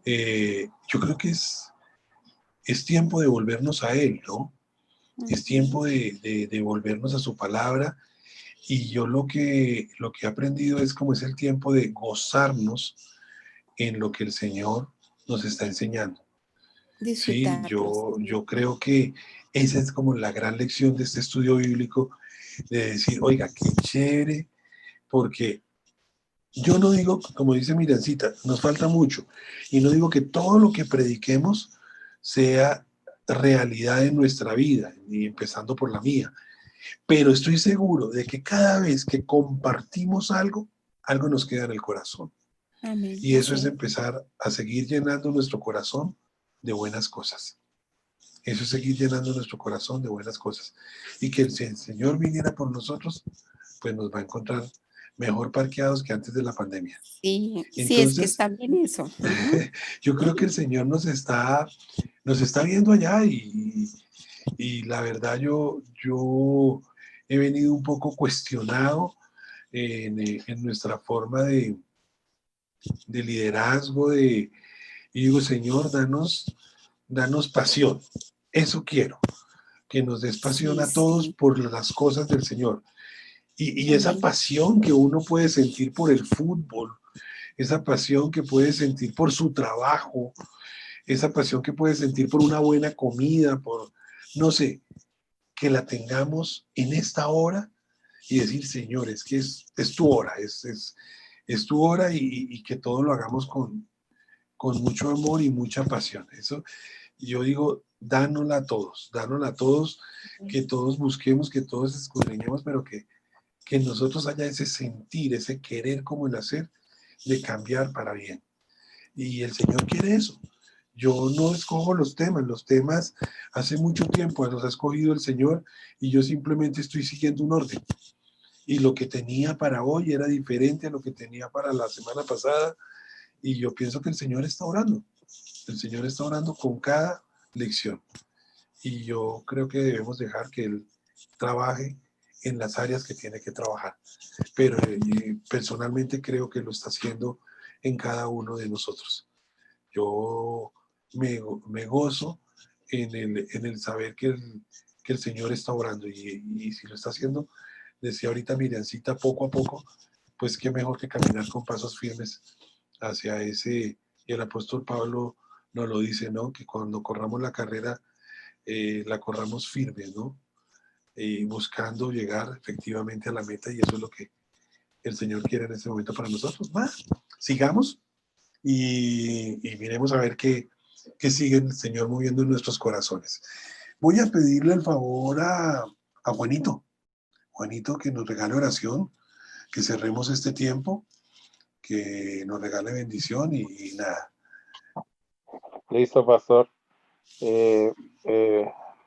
yo creo que es tiempo de volvernos a Él, ¿no? Es ujú, tiempo de volvernos a su palabra. Y yo lo que he aprendido es como es el tiempo de gozarnos en lo que el Señor nos está enseñando. Sí, disfrutarlo. yo creo que esa es como la gran lección de este estudio bíblico, de decir, oiga, qué chévere, porque yo no digo, como dice Mirancita, nos falta mucho, y no digo que todo lo que prediquemos sea realidad en nuestra vida, y empezando por la mía, pero estoy seguro de que cada vez que compartimos algo, algo nos queda en el corazón. Amén. Y eso Así es es. empezar a seguir llenando nuestro corazón de buenas cosas. Eso es seguir llenando nuestro corazón de buenas cosas. Y que si el Señor viniera por nosotros, pues nos va a encontrar mejor parqueados que antes de la pandemia. Sí, sí, es que Entonces, está bien eso. Ujú. yo creo que el Señor nos está viendo allá y la verdad yo he venido un poco cuestionado en nuestra forma de liderazgo, y digo, Señor, danos pasión. Eso quiero, que nos des pasión Sí, a todos sí. por las cosas del Señor. Y esa Amén. pasión que uno puede sentir por el fútbol, esa pasión que puede sentir por su trabajo, esa pasión que puede sentir por una buena comida, por, no sé, que la tengamos en esta hora y decir, Señor, es que es tu hora, es tu hora y que todo lo hagamos con mucho amor y mucha pasión. Eso, yo digo, dánosla a todos, que todos busquemos, que todos escudriñemos, pero que en nosotros haya ese sentir, ese querer como el hacer, de cambiar para bien. Y el Señor quiere eso. Yo no escojo los temas hace mucho tiempo los ha escogido el Señor y yo simplemente estoy siguiendo un orden. Y lo que tenía para hoy era diferente a lo que tenía para la semana pasada y yo pienso que el Señor está orando. El Señor está orando con cada lección. y yo creo que debemos dejar que Él trabaje en las áreas que tiene que trabajar. Pero personalmente creo que lo está haciendo en cada uno de nosotros. Yo me gozo en el saber que el Señor está orando y si lo está haciendo, decía ahorita Miriancita, poco a poco, pues qué mejor que caminar con pasos firmes hacia ese, y el apóstol Pablo nos lo dice, ¿no? Que cuando corramos la carrera, la corramos firme, ¿no? Buscando llegar efectivamente a la meta, y eso es lo que el Señor quiere en este momento para nosotros. Más, sigamos y miremos a ver qué sigue el Señor moviendo en nuestros corazones. Voy a pedirle el favor a Juanito, que nos regale oración, que cerremos este tiempo, que nos regale bendición y nada. Listo, pastor.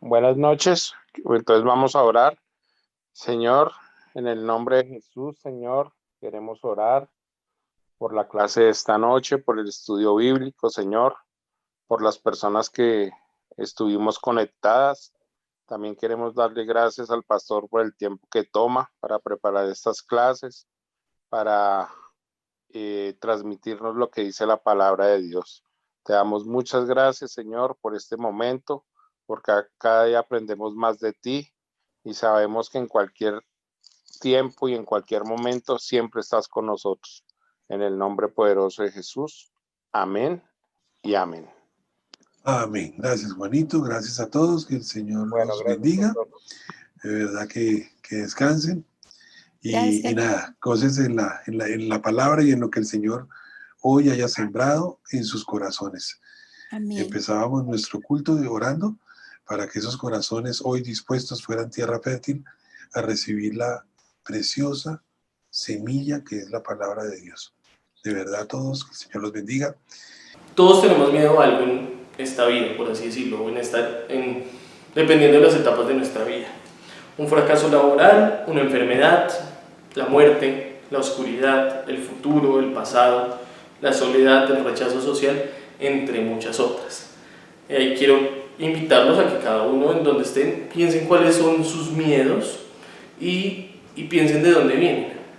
Buenas noches. Entonces vamos a orar. Señor, en el nombre de Jesús, Señor, queremos orar por la clase de esta noche, por el estudio bíblico, Señor, por las personas que estuvimos conectadas. También queremos darle gracias al pastor por el tiempo que toma para preparar estas clases, para transmitirnos lo que dice la palabra de Dios. Te damos muchas gracias, Señor, por este momento, porque cada día aprendemos más de ti y sabemos que en cualquier tiempo y en cualquier momento siempre estás con nosotros. En el nombre poderoso de Jesús. Amén y amén. Amén. Gracias, Juanito. Gracias a todos. Que el Señor los bendiga. De verdad que descansen. Y nada, cosas en la palabra y en lo que el Señor hoy haya sembrado en sus corazones. Amén. Empezábamos nuestro culto orando para que esos corazones hoy dispuestos fueran tierra fértil a recibir la preciosa semilla que es la palabra de Dios. De verdad, todos, que el Señor los bendiga. Todos tenemos miedo a algo en esta vida, por así decirlo, dependiendo de las etapas de nuestra vida. Un fracaso laboral, una enfermedad, la muerte, la oscuridad, el futuro, el pasado, la soledad, el rechazo social, entre muchas otras. Quiero invitarlos a que cada uno en donde estén piensen cuáles son sus miedos y piensen de dónde vienen.